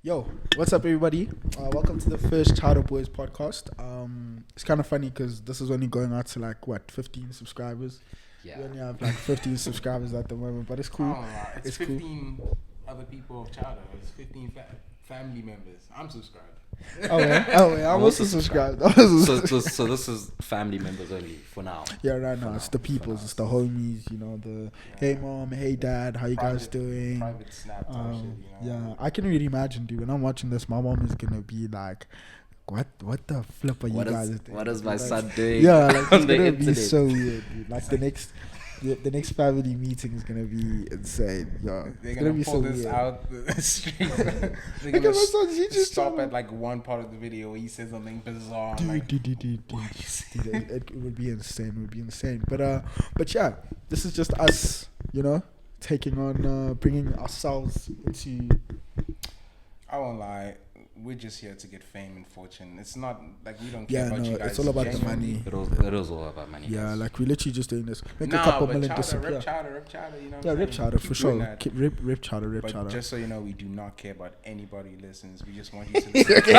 Yo, what's up, everybody? Welcome to the first ChowderBoys podcast. It's kind of funny because this is only going out to 15 subscribers. Yeah. We only have 15 subscribers at the moment, but it's cool. It's 15 other people of Chowder. It's 15 family members. I'm subscribed. Oh yeah, I'm also subscribed. So this is family members only for now. Yeah, right now it's the peoples, it's the homies. Hey mom, hey dad, how you guys doing? Private snap type shit, Yeah, I can really imagine, dude. When I'm watching this, my mom is gonna be like, "What the flip are you guys doing? What is my son doing?" Yeah, it's on the gonna be internet? so weird, dude. The next family meeting is gonna be insane. Yeah, They're it's gonna be pull so this weird. out the street. They're Look at gonna my son, he just stop told at one part of the video where he says something bizarre. Dude, it would be insane. It would be insane. But yeah, this is just us, taking on, bringing ourselves into. I won't lie. We're just here to get fame and fortune. It's not like we don't care about you guys. It's all about the genuinely. money. It is all about money. Yeah, guys. we're literally just doing this. Make a Nah, couple but million Chowder, disappear. rip Chowder, you know what Yeah, I'm rip saying? Chowder Keep for doing sure. that. Keep rip Chowder. But just so you know, we do not care about anybody who listens. We just want you to listen. Okay.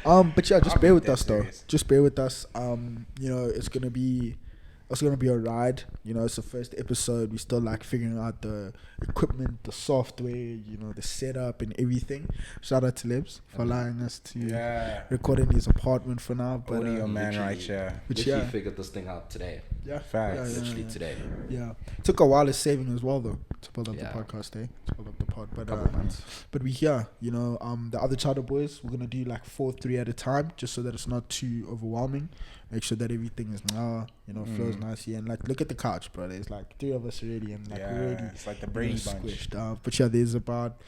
But yeah, just I'm bear with dead us though. serious. Just bear with us. It's gonna be a ride. It's the first episode. We still figuring out the equipment, the software, the setup and everything. Shout out to Libs for allowing us to record in his apartment for now. But Audio man literally- right here. But Literally yeah. figured this thing out today. yeah, Facts. Literally today. Yeah, took a while of saving as well though to build up Yeah. the podcast, to build up the pod. But Couple months. but we here, the other Chowder boys, we're gonna do 4-3 at a time, just so that it's not too overwhelming. Make sure that everything is flows nicely, and look at the couch, bro. There's 3 of us already, and we're already It's like the Brady bunch. squished. But yeah, there's about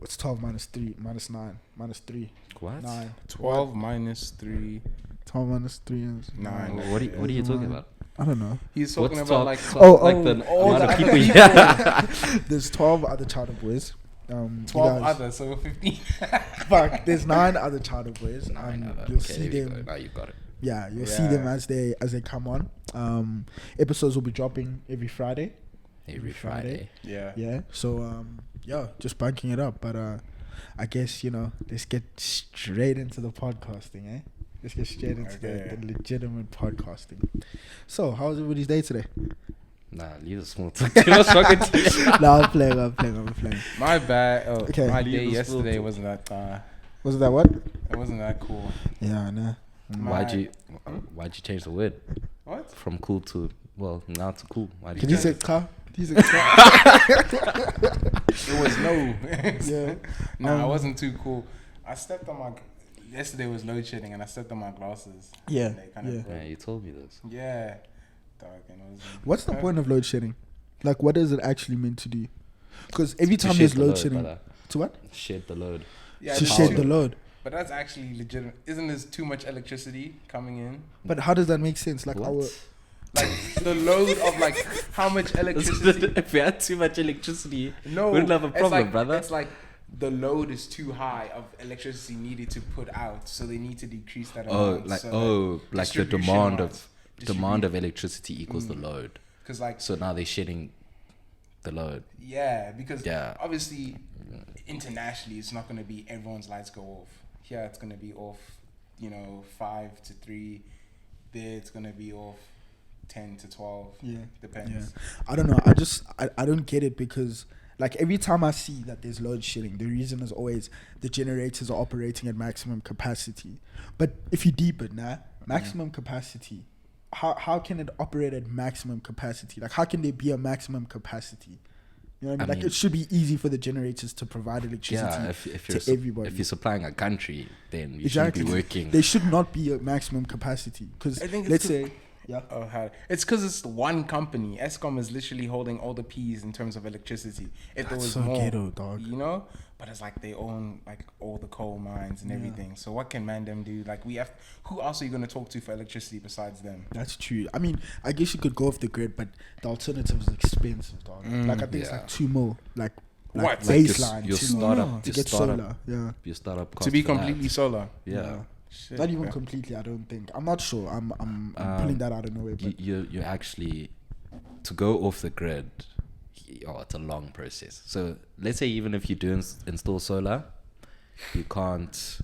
it's 12 minus 3 minus 9 minus 3 What? 9 12 minus 3. 12 minus 3 is 9. What are you talking about? I don't know. He's talking What's about 12? The amount of people. Yeah. There's 12 other Chowder boys. 12 you guys- others, so 15. Fuck, there's 9 other Chowder boys. You'll see there you them. go. Now you got it. Yeah, you'll see them as they come on. Episodes will be dropping every Friday. Every Friday. Yeah. Yeah. So just banking it up. But I guess let's get straight into the podcasting, eh? Let's get straight into Okay. the legitimate podcasting. So, how was everybody's day today? Nah, leave the small talk. You know, talking to you. No, I'm playing. My bad. Oh, Okay. my Leave day the yesterday spoon. wasn't that. Was that what? It wasn't that cool. Yeah, I know. Why'd you change the word What? from cool to now to cool? Why'd Did you you say car? Did you say car? It was no. Yeah. Nah, it wasn't too cool. I stepped on my. Yesterday was load shedding, and I stepped on my glasses. Yeah, And they kind of yeah. broke. Yeah, you told me this. Yeah. Dog, and it was. What's the point of load shedding? What is it actually meant to do? Because every time there's load shedding, to what? Shed the load. Yeah, To it's shed too- the load. But that's actually legitimate. Isn't there too much electricity coming in? But how does that make sense? What? Like the load of how much electricity? If we had too much electricity, No, we wouldn't have a it's problem, like, brother. It's like the load is too high of electricity needed to put out, so they need to decrease that amount. like so the distribution demand wise, of electricity equals the load. because So now they're shedding the load. because Yeah. obviously internationally it's not going to be everyone's lights go off. Here it's going to be off, 5 to 3. There it's going to be off 10 to 12. Yeah. Depends. Yeah. I don't know. I don't get it because every time I see that there's load shedding, the reason is always the generators are operating at maximum capacity. But if you deep it, maximum capacity, how can it operate at maximum capacity? How can there be a maximum capacity? You know what I mean? It should be easy for the generators to provide electricity Yeah, if to everybody. if you're supplying a country, then you Exactly. shouldn't be working. There should not be a maximum capacity because I think it's let's 'cause- say, yeah. Oh, how? It's because it's one company. Eskom is literally holding all the P's in terms of electricity. If there That's was so more, ghetto, dog. But it's they own all the coal mines and everything. So what can Mandem do? Who else are you gonna talk to for electricity besides them? That's true. I mean, I guess you could go off the grid, but the alternative is expensive, dog. I think it's yeah. 2 mil, What? baseline. Your 2 mil startup- to your get startup- solar. Yeah. Your startup cost To be for that. completely solar. Yeah. Shit, Not even okay. completely. I don't think. I'm not sure. I'm pulling that out of nowhere. But You're actually to go off the grid. it's a long process. So let's say even if you do install solar, you can't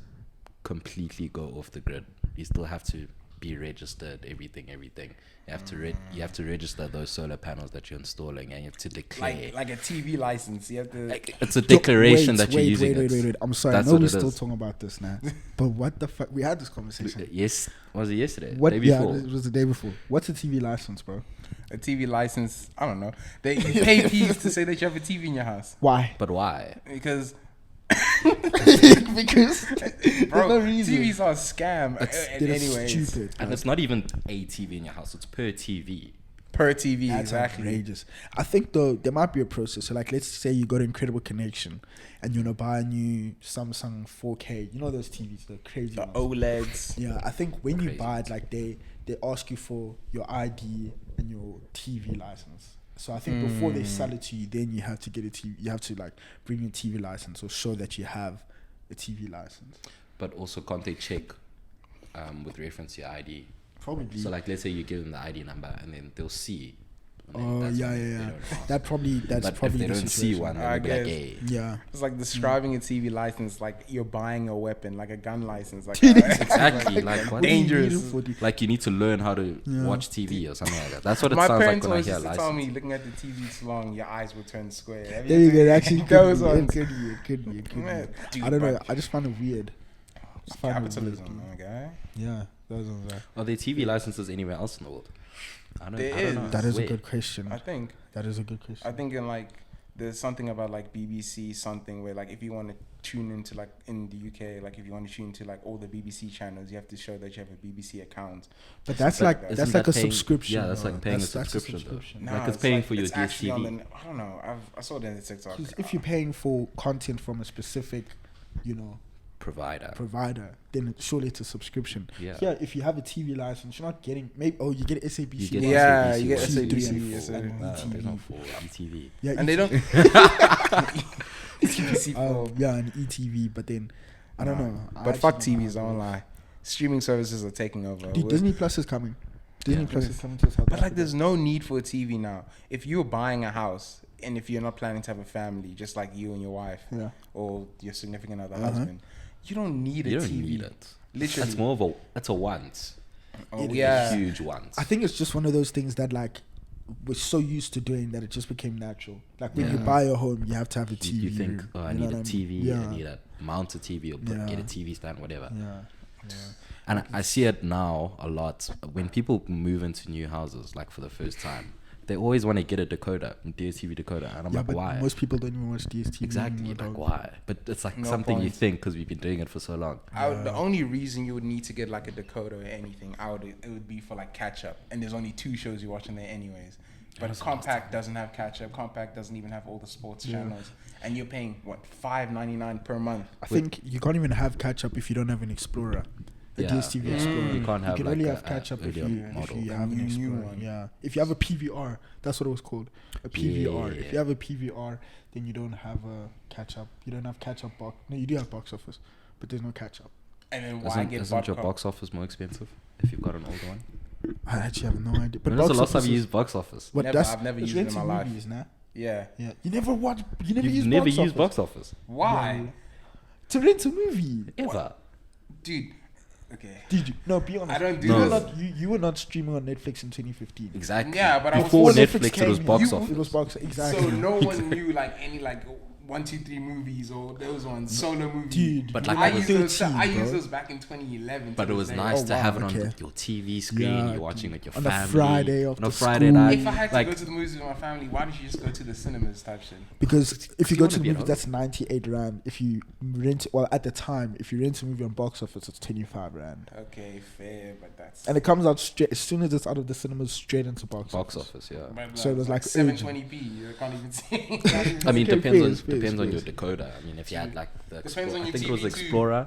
completely go off the grid. You still have to be registered, everything. You have to you have to register those solar panels that you're installing, and you have to declare. Like a TV license, you have to. It's a declaration that you're using. Wait. I'm sorry. That's I know what we're it still is. talking about this now. But what the fuck? We had this conversation. Yes, was it yesterday? What? Day Yeah, before? it was the day before. What's a TV license, bro? A TV license, I don't know. You pay fees to say that you have a TV in your house. Why? But why? Because, Because there's bro, no reason. TVs are a scam. They're Anyways, stupid. And it's not even a TV in your house; it's per TV. per TV, That's exactly. outrageous. I think though there might be a process. So like, let's say you got an incredible connection, and you wanna buy a new Samsung 4K. You know those TVs, the crazy The ones. OLEDs. Yeah, I think when you Crazy. buy it, like they ask you for your ID and your TV license. So I think before they sell it to you, then you have to get a TV. You have to like bring your TV license or show that you have a TV license. But also, can't they check with reference to your ID? Probably. So like, let's say you give them the ID number, and then they'll see. and then Oh that's yeah, when yeah, they yeah. don't ask. That's probably But if they the don't see situation. one, I they'll be like, guess. hey. Yeah. It's like describing a TV license like you're buying a weapon, like a gun license. Like Exactly, like what? dangerous. Like you need to learn how to Yeah. watch TV or something like that. That's what it My sounds like parents when I always hear used to tell me, license. looking at the TV too long, your eyes will turn square. Have There you ever- go. Actually, those it ones. could be. It could be. It could Man, be. dude, I don't know. but I just find it weird. I find it capitalism, weird. my guy. Yeah, those ones are. Are there TV licenses anywhere else in the world? I don't There know. is. That is a Where? good question. I think. That is a good question. I think in like there's something about like BBC something where like if you want to tune into like in the UK, like if you want to tune into like all the BBC channels, you have to show that you have a BBC account. But that's But like isn't that's that like a paying- subscription. yeah, that's like though. paying a That's subscription, though. Like, it's Nah, paying for your it's actually DSTV. on the, I don't know. I saw it in the TikTok. Because if you're paying for content from a specific, Provider. provider, then surely it's a subscription. Yeah. Yeah, if you have a TV license, you're not getting you get SABC. You get Yeah, SABC you get one, SABC, two, three, yes, four. sir. There's no four. ETV. Yeah, and they don't. BBC yeah, and ETV, but then I don't know. I But fuck actually don't TVs, know. I won't lie. Streaming services are taking over. Dude, We're- Disney Plus is coming. Disney Yeah. Plus is coming to South But Africa. like, there's no need for a TV now. If you're buying a house and if you're not planning to have a family, just like you and your wife Yeah. or your significant other Uh-huh. husband, you don't need a You don't TV. need it. Literally. That's more of a. That's a want. Oh, It yeah. A huge want. I think it's just one of those things that like we're so used to doing that it just became natural. Like when you Yeah. buy a home, you have to have a TV. You think, room. oh, I You know need a what I mean? TV. Yeah. I need a mounted TV or get Yeah. a TV stand, whatever. Yeah. And I see it now a lot when people move into new houses, like for the first time. They always want to get a decoder, a DSTV decoder, and I'm Yeah, like, but why? most people don't even watch DSTV. Exactly, anymore, like dog. why? But it's like No something you point. think because we've been doing it for so long. The only reason you would need to get like a decoder or anything, it would be for like catch up. And there's only 2 shows you're watching there anyways. But a compact doesn't have catch up. Compact doesn't even have all the sports channels. And you're paying what, $5.99 per month. I think you can't even have catch up if you don't have an Explorer. A Yeah. DSTV Mm. Explorer. You can't have can like only a- have catch up a if you earlier model. have an New Explorer. one. Yeah. If you have a PVR, that's what it was called. A PVR. Yeah. If you have a PVR, then you don't have a catch up. You don't have catch up box. No, you do have box office, but there's no catch up. And then why Isn't your vodka? box office more expensive if you've got an older one? I actually have no idea. But When was the box last time office you is- used box office? What Never, that's I've never it's used it in renting my life. movies, nah? Yeah. Yeah. You never watch. You never You've use never box used office. box office Why? To rent a movie. ever. Dude. Okay. Did you? No, be honest. I don't do you were this. not, you were not streaming on Netflix in 2015. Exactly. Yeah, but I was before also- Netflix, it was came, box you- office. It was box. Exactly. So no one knew like any like 1, 2, 3 movies or those ones, solo movies. Dude, But you like were I I used was those. 13, I bro. used those back in 2011. But it was to nice Oh, to wow, have it on okay. your TV screen. Yeah, You're watching with your on a family Friday on after a Friday school. night. If I had to like, go to the movies with my family, why don't you just go to the cinemas type shit? Because if you you go wanna to the be at movie, home. that's 98 rand. If you rent, well, at the time, if you rent a movie on box office, it's 25 rand. Okay, fair, but that's. And it comes out straight as soon as it's out of the cinemas, straight into box office, yeah. But So it was like 720p. You can't even see. I mean, Okay, depends fair, on your fair. decoder. I mean, if you had like the Depends on I your think it was TV too. Explorer.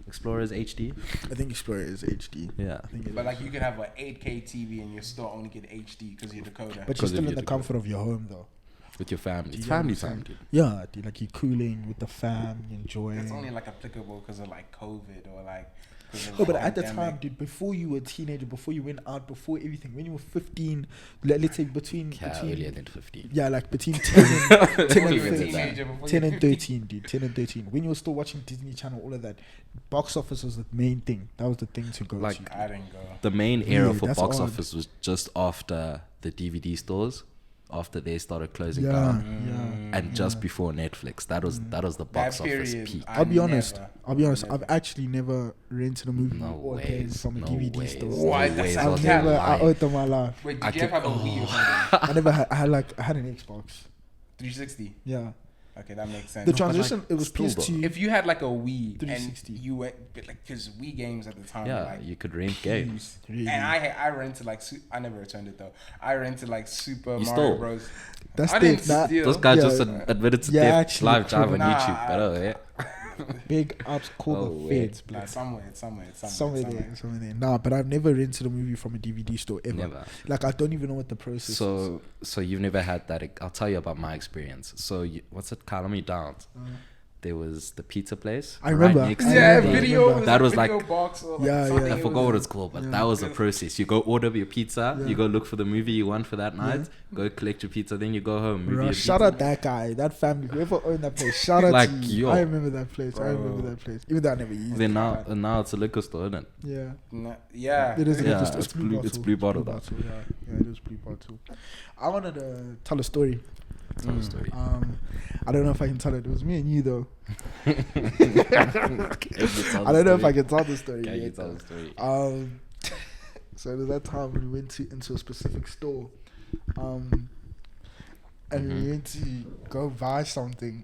Explorer is HD. I think Explorer is HD. Yeah. I think it But is. like you could have an 8K TV and you still only get HD because your decoder. But you're because still of in your the decoder. comfort of your home, though. With your family. Do It's you family understand? time, dude. Yeah, dude, like you're cooling with the fam, you're enjoying. It's only like applicable because of like COVID or like Oh, but at the time, dude, before you were a teenager, before you went out, before everything, when you were 15, let's say between earlier than 15. Yeah, like between 10 and 10 Before you and went 13, to 10 and 13, dude, 10 and 13. When you were still watching Disney Channel, all of that, box office was the main thing. That was the thing to go Like, to. I didn't go. The main era for that's box odd. office was just after the DVD stores, after they started closing Yeah, down, yeah. and just before Netflix. That was the box office period, peak. I'll be honest. Never. I've actually never rented a movie No or paid ways. from a No DVD ways. store. What? No That's ways. like I've cap. never. I owed them my life. Wait, I did you could- have a Wii or something? I never had. I had an Xbox. 360. Yeah. Okay, that makes sense. The No, transition. like, it was still PS2. if you had like a Wii 360. and you went, like, because Wii games at the time, were Yeah, like, you could rent games. Really? and I rented like I never returned it though. I rented like Super You Mario stole. Bros. That's I the didn't steal. Those guys Yeah. just admitted to Yeah, theft actually, live drive on nah, YouTube. But oh, yeah. big ups. Call Oh, the wait. feds, Like, blood. somewhere there. Somewhere there. Nah, but I've never rented a movie from a DVD store ever. Never. Like I don't even know what the process is. So you've never had that. I'll tell you about my experience. So what's it? Calamy Downs. There was the pizza place. I remember. Right next I to Yeah, remember, it. video. remember. That was video like- box or like Yeah, yeah. something. I It forgot was- what it's called, but Yeah. that was the process. You go order your pizza, Yeah. you go look for the movie you want for that night, go collect your pizza, then you go home. Movie Bro, your shout pizza. out that guy, that family, whoever owned that place. Shout out Like, to you. yo. I remember that place. I Bro. remember that place. Even though I never used it. Then now it's a liquor store, isn't it? Yeah. Yeah. It is. Yeah, Just, it's blue- it's blue bottle, though. Yeah, it is blue bottle. I wanted to tell a story. Tell the story. I don't know if I can tell it. It was me and you though. I I don't know if I can tell the story. Can you yet, tell though. the story? So there was that time when we went into a specific store, and we went to go buy something,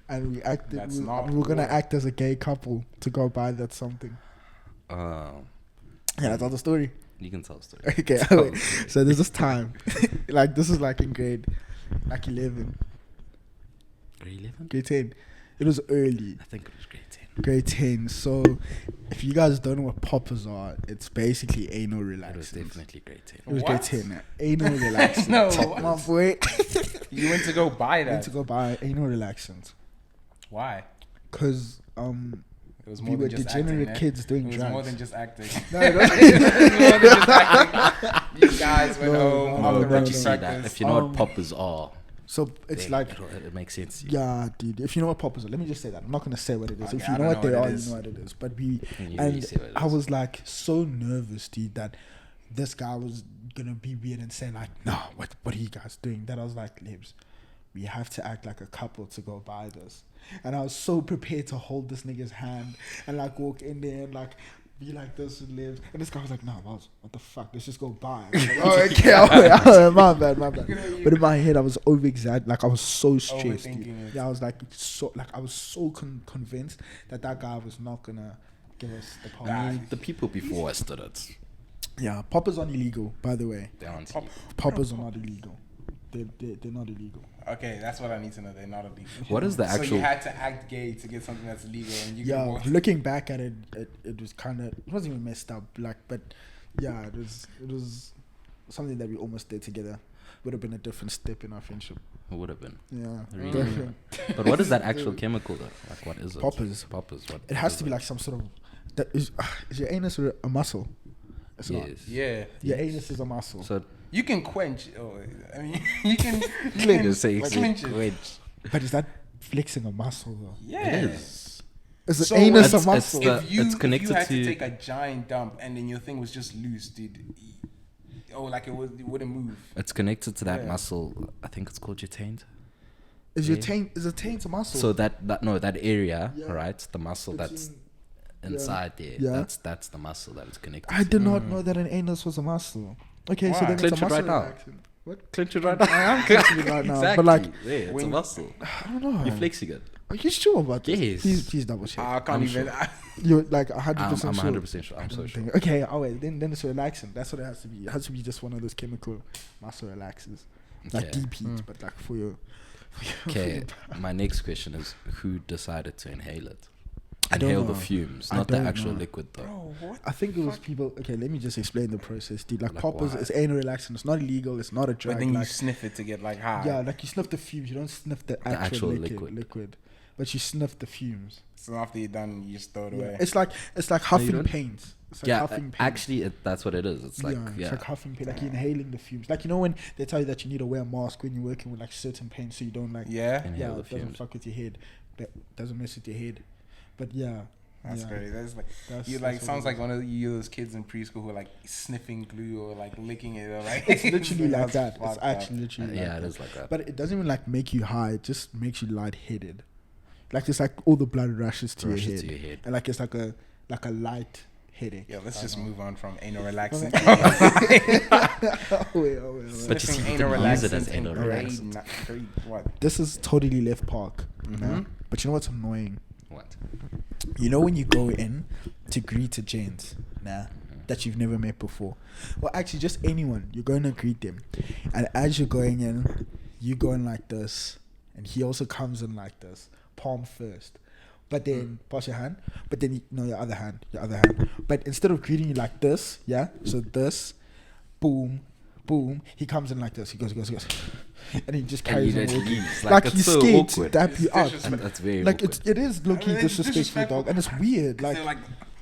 and we acted. That's We not were gonna cool. act as a gay couple to go buy that something. Yeah, I tell the story. You can tell the story. Okay, Tell wait. the story. So there's this time, like this is like in grade, like 11, Grade 11? grade 10. It was early. I think it was grade 10. Grade 10. So if you guys don't know what poppers are, it's basically anal It was relaxants. definitely grade 10. It was What? grade 10. Anal relaxants. No, My what? boy. You went to go buy Went that. to go buy anal relaxants. Why? Because It was we more were than just degenerate acting, kids doing It was drugs. more than just acting. No, it It wasn't. was more than just acting. You guys went No, home no, after no, rugby no. See that? practice. If you know what poppers are, So it's then like, it makes sense. to you. yeah, dude. If you know what poppers are, let me just say that. I'm not gonna say what it is. Okay, If you I know don't what know they what are, it you is. know what it is. But You really say what it I is. was like so nervous, dude, that this guy was gonna be weird and say like, "No, what are you guys doing?" That I was like, "Libs, we have to act like a couple to go buy this." And I was so prepared to hold this nigga's hand and like walk in there and like be like this with Libs. And this guy was like, "No, what the fuck? Let's just go buy." I was like, oh, okay, my bad. But in my head, I was over-exaggerating. Like I was so stressed. Dude. Overthinking it. Yeah, I was like I was so convinced that guy was not gonna give us the power. Nah. The people before us did it. Yeah, poppers aren't illegal, by the way. They aren't. Pop- Poppers are not illegal. They're not illegal. Okay, that's what I need to know. They're not illegal. What is the So actual? you had to act gay to get something that's illegal, and you Yeah, can walk. looking back at it, it was kind of, it wasn't even messed up, like, but yeah, it was something that we almost did together. Would have been a different step in our friendship. It would have been. Yeah, Really? different. But what is that actual chemical though? Like what is it? Poppers. Poppers. What? It has to be like some sort of. That is your anus a muscle? It's not. Yes. Yeah, Your anus is a muscle. So you can quench. Oh, I mean, you can. Just say clinch it. quench. But is that flexing a muscle though? Yeah. It is. Is the So anus a it's muscle? the- If you it's connected had to to- take a giant dump and then your thing was just loose, dude. Like it wouldn't move. It's connected to that Yeah. muscle. I think it's called your taint. Is your Yeah. taint? Is a taint a muscle? So that area, Yeah. right? The muscle that's inside there. Yeah. That's the muscle that it's connected. I to. did not know that an anus was a muscle. Okay, so Why? then Clench it's a it right muscle now. relaxant. What? Clench it right now. I am clenching it right now, Exactly. but like, yeah, it's a when- muscle. I don't know. You're flexing it. Are you sure about this? Yes. Please double check. I can't I'm even. sure. You're like 100% I'm sure. 100% sure. I'm so sure. Okay, oh wait, then it's a relaxant. That's what it has to be. It has to be just one of those chemical muscle relaxers, like Okay. deep heat, but like for your. Okay. My next question is: who decided to inhale it? I don't Inhale the know. fumes, I not the don't actual know. liquid, though. Bro, what? I think it was people. Okay, let me just explain the process, dude. Like Like poppers, why? it's anal relaxant. It's not illegal. It's not a drug. But then you like, sniff it to get like high. yeah, like you sniff the fumes. You don't sniff the actual actual liquid. but you sniff the fumes. So after you're done, you just throw it away. It's like huffing don't? paint. It's like huffing paint. actually, that's what it is. It's like, it's like huffing paint, like you're inhaling the fumes. Like, you know when they tell you that you need to wear a mask when you're working with like certain paint, so you don't like Inhale the it doesn't fumes. fuck with your head, that doesn't mess with your head. But That's great. That's like you that's like what sounds it like is. one of those kids in preschool who are like sniffing glue or like licking it or like It's literally like that's that. It's fucked actually up. literally like Yeah, that. it is like that. But it doesn't even like make you high. It just makes you lightheaded. Like it's like all the blood rushes to, Rushes your, to head. your head. And like it's like a light headache. Yeah, let's just move on from anal relaxant. Oh, wait. But you see, Sniffing you can use it as in anal grade relaxant. grade what? This is totally left park. You know? Mhm. But you know what's annoying? What? You know when you go in to greet a gent, that you've never met before. Well, actually, just anyone. You're going to greet them. And as you're going in, you go in like this. And he also comes in like this. Palm first. But then, pass your hand. But then, your other hand. But instead of greeting you like this, so this, boom, boom, he comes in like this. He goes. And he just carries on walking. Like it's he's so scared awkward. to dap you out. disrespectful. That's very Like awkward. it is low-key I mean, it's disrespectful, dog. And it's weird. They're Like,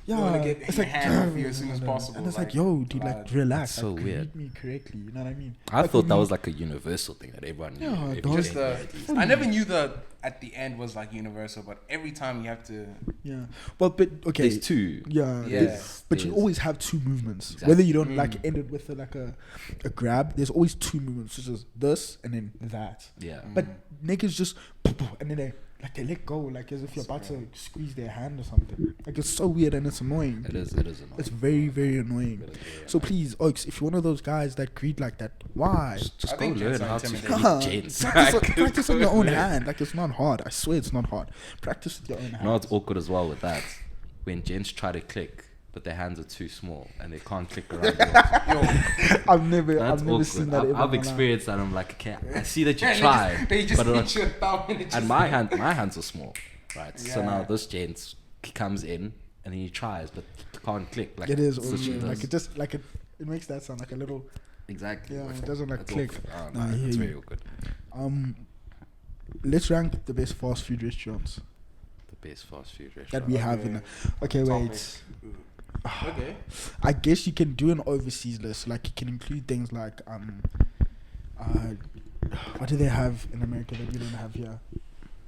you want to get it's your like, hand off you as soon as possible. and it's like, yo, dude, like, relax. That's so like, weird. greet me correctly. You know what I mean? I Like, thought for that me- was like a universal thing that everyone knew. Yeah, Every dog. just day. I never knew the at the end was like universal, but every time you have to. Yeah. Well, but okay. There's two. Yeah. Yeah. But you There's- always have two movements. Exactly. Whether you don't like end it with a grab, there's always two movements. Such as this and then that. Yeah. But niggas just and then they let go, like as if you're about to squeeze their hand or something. Like it's so weird and it's annoying. It is annoying. It's very, very annoying. It is very So annoying. please, Oaks, if you're one of those guys that greet like that, why? Just I go think learn gents are how to intimidating. greet gents. Practice on your own Yeah. hand. Like it's not hard. I swear it's not hard. Practice with your own hand. You know what's awkward as well with that? When gents try to click, but their hands are too small and they can't click around yours. I've never That's seen awkward. that. ever in my I've life. experienced that. I'm like, okay, I see that you And tried, they just but hit your thumb and it just. and my hands are small, right? So Yeah. now this gent comes in and then he tries, but can't click. Like It is that's what she weird. does. Like it just like it makes that sound like a little. Exactly. Yeah, it doesn't like That's click. awkward. Oh, Nah, I no, hear it's you. very awkward. Let's rank the best fast food restaurants The best fast food restaurant. that we have in. Okay, Topic. wait. Okay. I guess you can do an overseas list. Like you can include things like what do they have in America that we don't have here?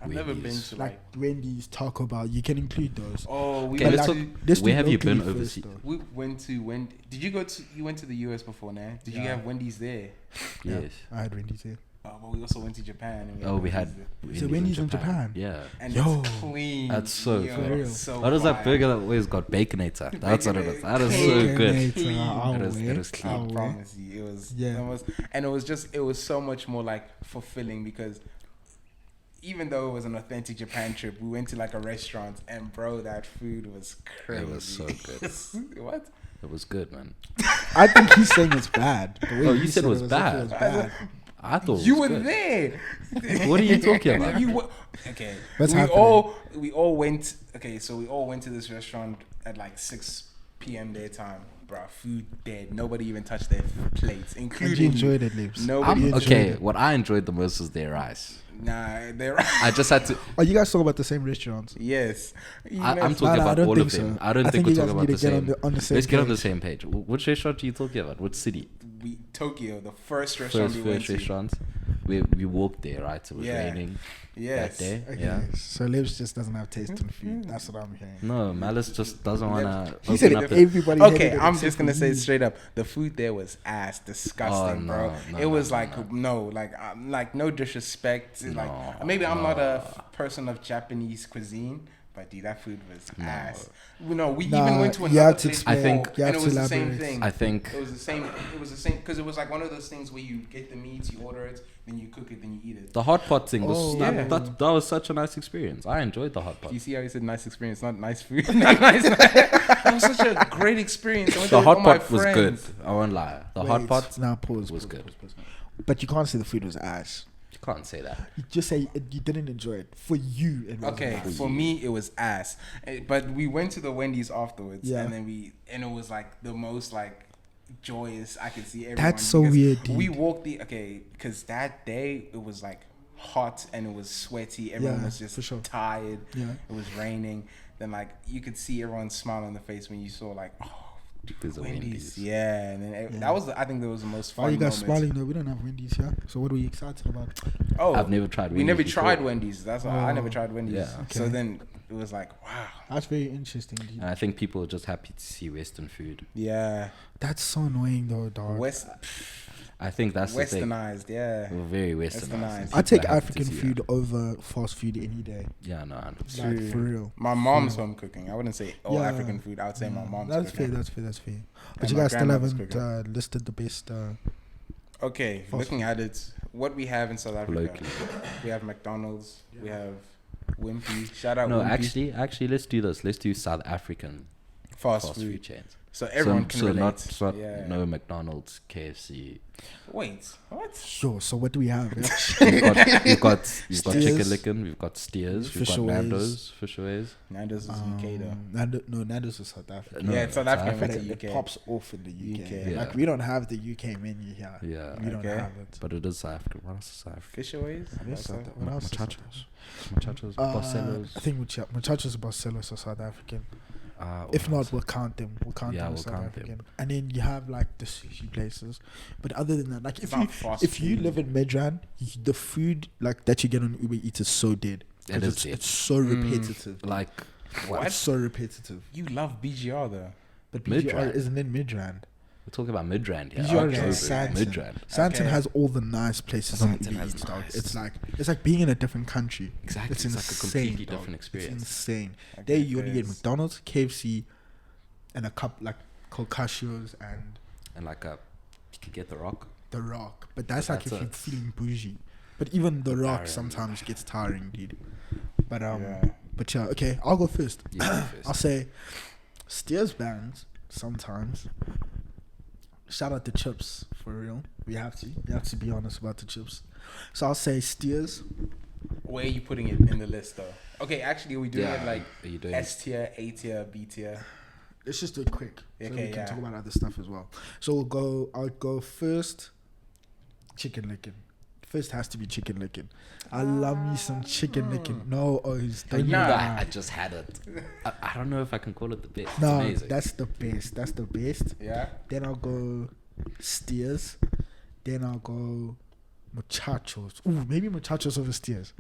I've never been Wendy's. to Like Wendy's, Taco Bell. You can include those. Oh, we Okay, went let's to. talk. Let's Where do have you locally been first, overseas? though. We went to Did you go to? You went to the US before, nah? Did you Yeah. have Wendy's there? Yeah, Yes. I had Wendy's here. Oh, but we also went to Japan. And Oh, we had. Wendy's So Wendy's in Japan? Yeah. and Yo. it's clean. That's so Yo, good. it's so What is that fire. burger that always got baconator? That's what it is. That is so Baconator. good. Baconator, Clean. I'll It is- it wait, is clean. I'll I wait. promise you, it was. Yeah. It was so much more like fulfilling because even though it was an authentic Japan trip, we went to like a restaurant and bro, that food was crazy. It was so good. What? It was good, man. I think he's saying it's bad. The way Oh, he you said it was like bad. it was bad. I thought You it were was good. there. What are you talking about? You were, okay. What's we happening? all went. Okay, so we all went to this restaurant at like 6 p.m. their time. Bruh, food dead. Nobody even touched their plates, And including you enjoyed it, Lips. Nobody You enjoyed Okay, it. what I enjoyed the most was their rice. Nah, they're I just had to. Oh, you guys talk about the same restaurants? yes. I'm talking No, I about don't all think of them. so. I don't I think think we're you talking guys about need the to get same. on the same Let's get on page. the same page. Which restaurant are you talking about? Which city? Tokyo, the first restaurant First we went to. restaurant. We walked there, right? It was Yeah. raining Yes. that day. Okay, Yeah. so Lips just doesn't have taste in food. That's what I'm hearing. No, Malice just doesn't wanna He said open it, up. everybody. Okay, hated it I'm except just for gonna say you. it straight up. The food there was ass disgusting, Oh, bro. no, It was no, like no disrespect. No, Like maybe I'm not a person of Japanese cuisine, but dude, that food was ass. No, we Nah, even went to you another have to place. explain. I think- before, You have and it to was the same elaborate. thing. I think It was the same. It was the same because it was like one of those things where you get the meat, you order it, then you cook it, then you eat it. the hot pot thing was Oh, that, yeah. that was such a nice experience. I enjoyed the hot pot. You see how you said nice experience, not nice food. Not nice. That was such a great experience. I went The there with hot all my pot was good. friends. I won't lie. The Wait, hot pot Now pause. was pause, good. pause, pause. But you can't say the food was ass. You can't say that. You just say you didn't enjoy it. For you, it was Okay, ass. for me it was ass. But we went to the Wendy's afterwards, Yeah. and then it was like the most like joyous I could see everyone. That's so because weird, dude. We walked because that day it was like hot and it was sweaty, everyone was for just sure. tired. Yeah. It was raining. Then like you could see everyone's smile on the face when you saw like, oh, There's a Wendy's. Yeah, and then Yeah. that was, I think that was the most fun. Why are you guys moment. smiling though? We don't have Wendy's here. So what are we excited about? Oh, I've never tried we Wendy's never before. tried Wendy's. That's why I never Oh. tried Wendy's. Yeah. So Okay. then it was like, wow. That's very interesting, dude. And I think people are just happy to see Western food. Yeah. That's so annoying though, dog. I think that's the thing. Westernized, yeah. We're very Westernized. westernized. I take People are happy to African see food that. over fast food any day. Yeah, no, I know. Like True. for real. My mom's home cooking. I wouldn't say all Yeah. African food. I would say my mom's That's cooking. fair. That's fair. But And you my guys still grandmother's haven't cooking. listed the best. Okay, Fast looking at it, what we have in South Africa. Locally. We have McDonald's. We have Wimpy. Shout out No, Wimpy. actually, let's do this. Let's do South African Fast fast food. food chains. So everyone can relate. Not yeah. no McDonald's, KFC. Wait, what? Sure. So what do we have? You've got Steers. Chicken Licken. We've got Steers. We've got Fisher Ways. Nando's. Fisherways. Nando's is UK though. Nando's is South Africa. No, Yeah, it's South African, But but it UK. pops off in the UK. UK. Like Yeah. we don't have the UK menu here. Yeah. We don't Okay. have it. But it is South African. What else is South African? Fisherways? Yes, South Africa. What else is South Muchachos. Muchachos. Barcelos. I think Muchachos and Barcelos are South African. If not, we'll count them. We'll count Yeah, them as we'll South count them. African. And then you have like the sushi places. But other than that, like It's if not fast you food. live in Midrand, the food like that you get on Uber Eats is so dead. It 'Cause is it's, dead. it's so repetitive. like What? It's so repetitive. You love BGR though. But Midrand. BGR isn't in Midrand. we're talking about Midrand. Yeah. BGR Okay. is in Sandton. Midrand. Sandton Okay. has all the nice places on Sandton Uber has Eats, dog. nice. It's like being in a different country. Exactly. It's It's like a insane, completely dog. different experience. It's insane. Okay, There you only get because- McDonald's, KFC, and a cup like Cocascios and And like you could get the Rock. The Rock. But that's But like that's if you're it. feeling bougie. But even The Rock Tiring. sometimes gets tiring, dude. But Yeah. but yeah, okay, I'll go first. You go first. I'll say Steers bands sometimes. Shout out the chips for real. We have to be honest about the chips. So I'll say Steers. Where are you putting it in the list though? Okay, actually, are we doing Yeah, it like are you doing S tier, A tier, B tier? Let's just do it quick. So Okay, we can yeah. talk about other stuff as well. So I'll go first. Chicken licking. First has to be chicken licking. I love me some chicken licking. No, don't Nah. I just had it. I don't know if I can call it the best. It's No, amazing. that's the best. That's the best. Yeah. Then I'll go Steers. Then I'll go Muchachos. Ooh, maybe Muchachos over Steers.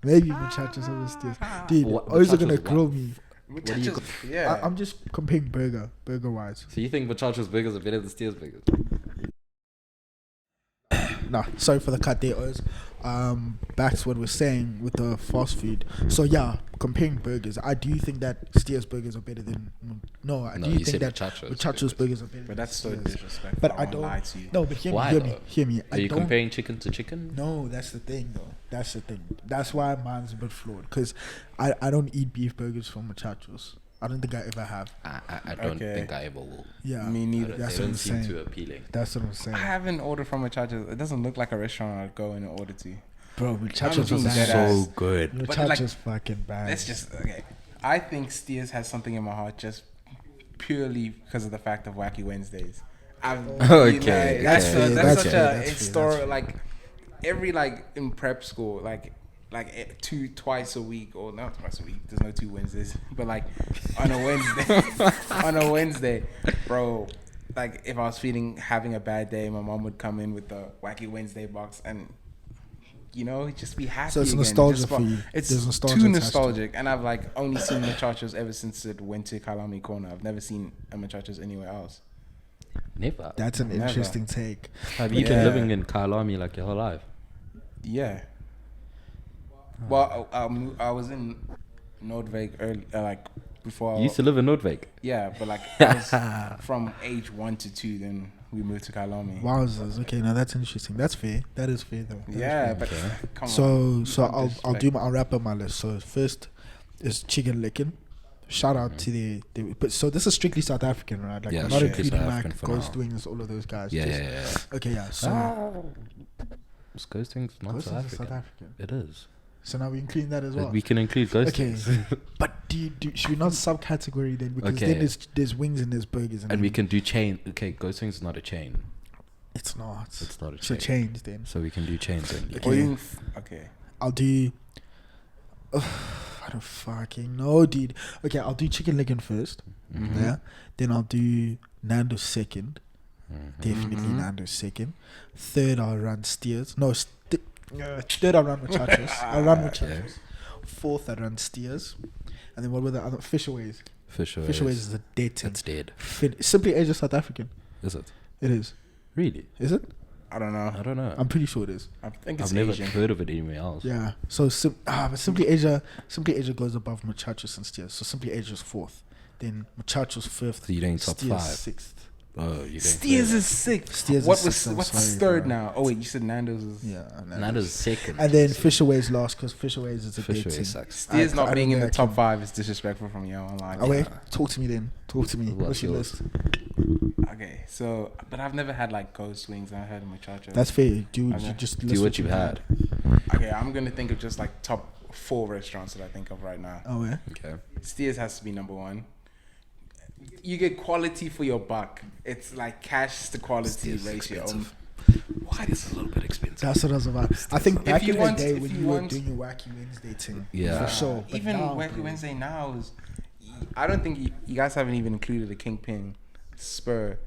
Maybe Muchachos over Steers. Dude, What- always are gonna Muchachos grill me. do you go- Yeah. I'm just comparing burger wise. So you think Muchachos burgers are better than Steers burgers? Nah, sorry for the cut there, Oz. Back to what we're saying with the fast food. So yeah, comparing burgers, I do think that Steers burgers are better than. No, I No, do you think said that Muchachos Muchachos burgers are better. But than that's so Steers. disrespectful. But I I won't don't. lie to you. No, but hear Why, me. though? Hear me. Are you comparing chicken to chicken? No, that's the thing though. That's the thing. That's why mine's a bit flawed because I don't eat beef burgers from Muchachos. I don't think I ever have. I don't Okay. think I ever will. Yeah, Me neither. That's They what I'm don't seem saying. too appealing. That's what I'm saying, I haven't ordered from Muchachos. It doesn't look like a restaurant I'd go and order to. bro. Muchachos being are dead bad. ass. So good. But, like, Muchachos fucking bad. Let's just okay. I think Steers has something in my heart just purely because of the fact of Wacky Wednesdays. Okay, that's okay, that's that's such fair, a that's fair, historic. that's Like every like in prep school, like twice a week or not twice a week. There's no 2 Wednesdays, but like on a Wednesday, bro. Like if I was having a bad day, my mom would come in with the Wacky Wednesday box and. You know, just be happy. So it's again. nostalgia Just for you. It's There's nostalgia too attached to it. nostalgic, and I've like only seen Muchachos ever since it went to Kalami Corner. I've never seen a Muchachos anywhere else. Never. That's an Never. interesting take. Have you Yeah. been living in Kailami like your whole life? Yeah. Well, I was in Noordwijk early, like before. You used to live in Noordwijk. Yeah, but like I was from age 1 to 2, then we moved to Kalami. Wowzers. Okay, now that's interesting. That's fair. That is fair though. That is Yeah, fair. but come So on. I'll wrap up my list. So first is chicken licking. Shout out to the but so this is strictly South African, right? Like Yeah, we're not strictly including South like African for Ghost now. Wings, all of those guys. Yeah, Just- yeah, yeah. Okay, yeah. So Ghost Wings not Ghost South Wings is African. South African. It is. So now we include that as well. We can include Ghost Okay, Wings. but should we not subcategory then? Because Okay. then there's wings and there's burgers And then we can do chain. Okay, Ghost Wings is not a chain. It's not. It's not a It's a chain. change then. So we can do chains then. Okay. Or you- okay. I'll do. I don't fucking know, dude. Okay, I'll do chicken licken first. Mm-hmm. Yeah. Then I'll do Nando's second. Mm-hmm. Definitely Nando's second. Third, I'll run Steers. No, third, I'll run Muchachos. I'll run Muchachos. Fourth, I'll run Steers. And then what were the other? Fisherways. Fisherways is a dead team. It's dead. Simply Asia South African. Is it? It is. Really? Is it? I don't know. I don't know. I'm pretty sure it is. I think it's I've never Asian. heard of it anywhere else. Yeah. So but Simply Asia goes above Muchachos and Steers. So Simply Asia's fourth. Then Muchachos fifth. So you're doing top Steers 5. sixth. Oh, you're doing Steers third. is sixth. Steers What is was sixth, I'm what's sorry, third bro. now? Oh wait, you said Nando's is. Yeah. Nando's second. And then Fisherways last because Fisherways is a dead Fisherways team. sucks. Steers I not don't being in the think I top can- 5 is disrespectful from you online. Oh wait, talk to me then. Talk to me. What's your yours? list? Okay, so but I've never had like ghost wings. I've had muchacho. That's fair. Do Okay. you just Do list what you've had. Okay, I'm gonna think of just like top 4 restaurants that I think of right now. Oh yeah. Okay. Steers has to be number 1. You get quality for your buck. It's like cash to quality Steers is ratio. expensive. Why is it a little bit expensive? That's what I was about. I think back you in want- the day if when you you were want- doing your Wacky Wednesday thing, Yeah. for sure. But Even now, Wacky bro, Wednesday now is. I don't think you guys haven't even included the Kingpin Spur.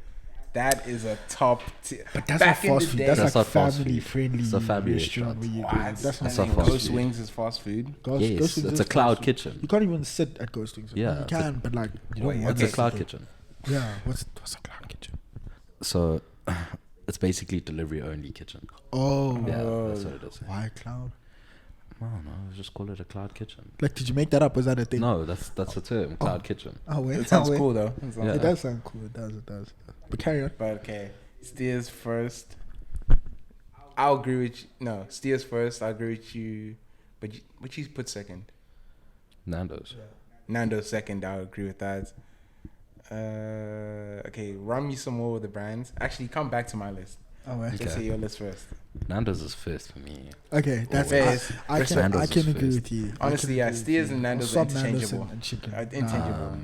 That is a top tier. But that's Back not in the fast food. day- That's That's like not fast family food. friendly. It's a family restaurant restaurant. where you What? go. That's That's not not And fast Ghost food. Wings is fast food. Ghost, Yes, Ghost Wings it's is a cloud fast food. kitchen. You can't even sit at Ghost Wings. Yeah, you it's a- can, but like you don't Wait, want It's a to cloud sit kitchen. there. Yeah, what's a cloud kitchen? So it's basically delivery only kitchen. Oh, Yeah, that's what it is. why cloud? I don't know. Just call it a cloud kitchen. Like, did you make that up? Was that a thing? No, that's the term. Cloud kitchen. Oh wait, It sounds oh, wait. cool though. Yeah. It does sound cool. It does. But carry on. But okay, Steers first. I'll agree with you. No, Steers first. I agree with you. But you put second. Nando's. Nando's second. I'll agree with that. Okay, run me some more with the brands. Actually, come back to my list. Oh wait. Let's Okay. say your list first. Nando's is first for me. Okay, that's Always. I can Nando's is agree first. with you. I Honestly, can yeah, agree with Steers you. and Nando's Some are Nando's interchangeable. and chicken. Interchangeable.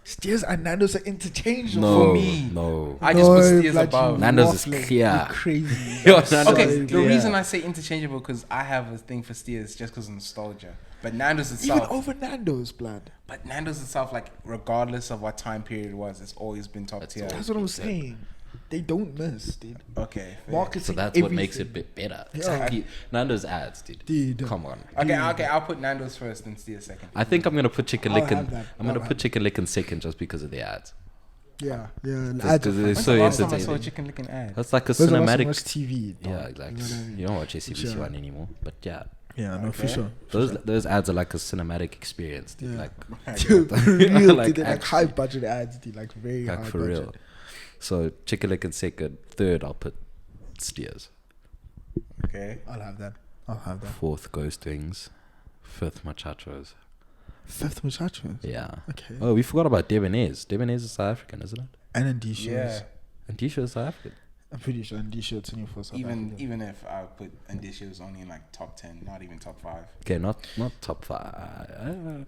Steers and Nando's are interchangeable. No, For me. no. I just put Steers blood, above. you Nando's is waffling. clear. You're crazy. Yo, That's Nando's Okay, is so- the clear. reason I say interchangeable because I have a thing for Steers just because of nostalgia. But Nando's Even itself, over Nando's, blood. but Nando's itself, like regardless of what time period it was, it's always been top It's tier. That's what I'm saying. They don't miss, dude. Okay, fair. Marketing. So that's what makes it everything. a bit better. Yeah. Exactly. Nando's ads, dude. Dude. Come on. Okay, I'll put Nando's first and Steers second. I think I'm gonna put Chicken I'll Licken. have that. I'm gonna I'll put have Chicken Licken second just because of the ads. Yeah. Just Ads are 'cause fun. it's When's so the last time I saw a entertaining. chicken licking ad? That's like a When's the last time you cinematic. watched TV? Yeah, dog? exactly. You know what I mean? You don't watch SCBC Sure. One anymore, but yeah, Yeah, no, for Okay. sure. those ads are like a cinematic experience, dude. Yeah. Like, Dude, for real, Like, dude, they're like actually. high budget ads, dude, like very like high for budget. real. So Chicken Licken second, third I'll put Steers, Okay. I'll have that. fourth Ghost Wings, fifth Muchachos. Fifth Muchachos. Yeah. Okay. Oh, we forgot about Debonair's. Debonair's is South African, isn't it? And then D shows. Yeah. And Tisha is South African. I'm pretty sure D shows only for South Africa. Even if I put Indicia's only in like top 10, not even top 5. Okay, not top 5.